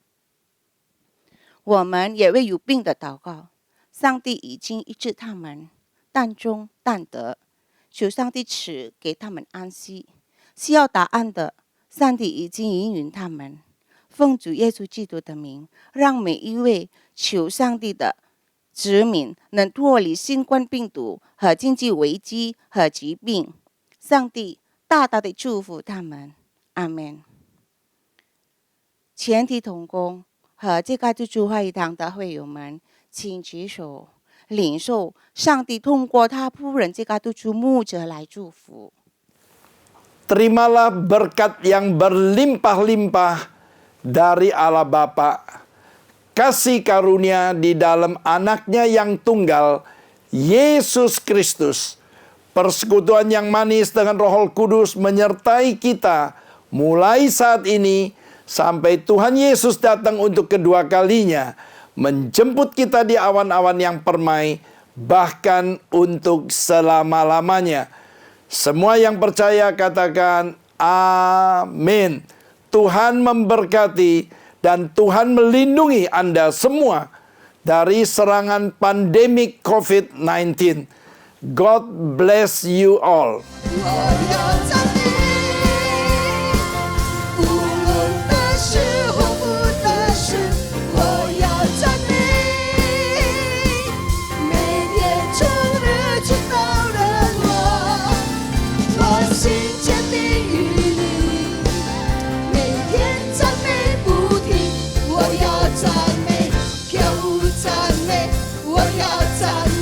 我们也为有病的祷告，上帝已经医治他们，但中但得，求上帝赐给他们安息。需要答案的，上帝已经应允他们。奉主耶稣基督的名，让每一位求上帝的子民能脱离新冠病毒和经济危机和疾病。上帝大大的祝福他们，阿们。全体同工和基督教会堂的会友们，请举手领受上帝通过他仆人基督教牧者来祝福。Terimalah berkat yang berlimpah-limpah dari Allah Bapa, kasih karunia di dalam anaknya yang tunggal, Yesus Kristus, persekutuan yang manis dengan Roh Kudus menyertai kita mulai saat ini sampai Tuhan Yesus datang untuk kedua kalinya, menjemput kita di awan-awan yang permai bahkan untuk selama-lamanya. Semua yang percaya katakan amin. Tuhan memberkati dan Tuhan melindungi Anda semua dari serangan pandemik COVID-19. God bless you all. 我要赞美，无论得失或不得失，我要赞美。每天从日出到日落，我心坚定于你。每天赞美不停，我要赞美，跳舞赞美，我要赞美。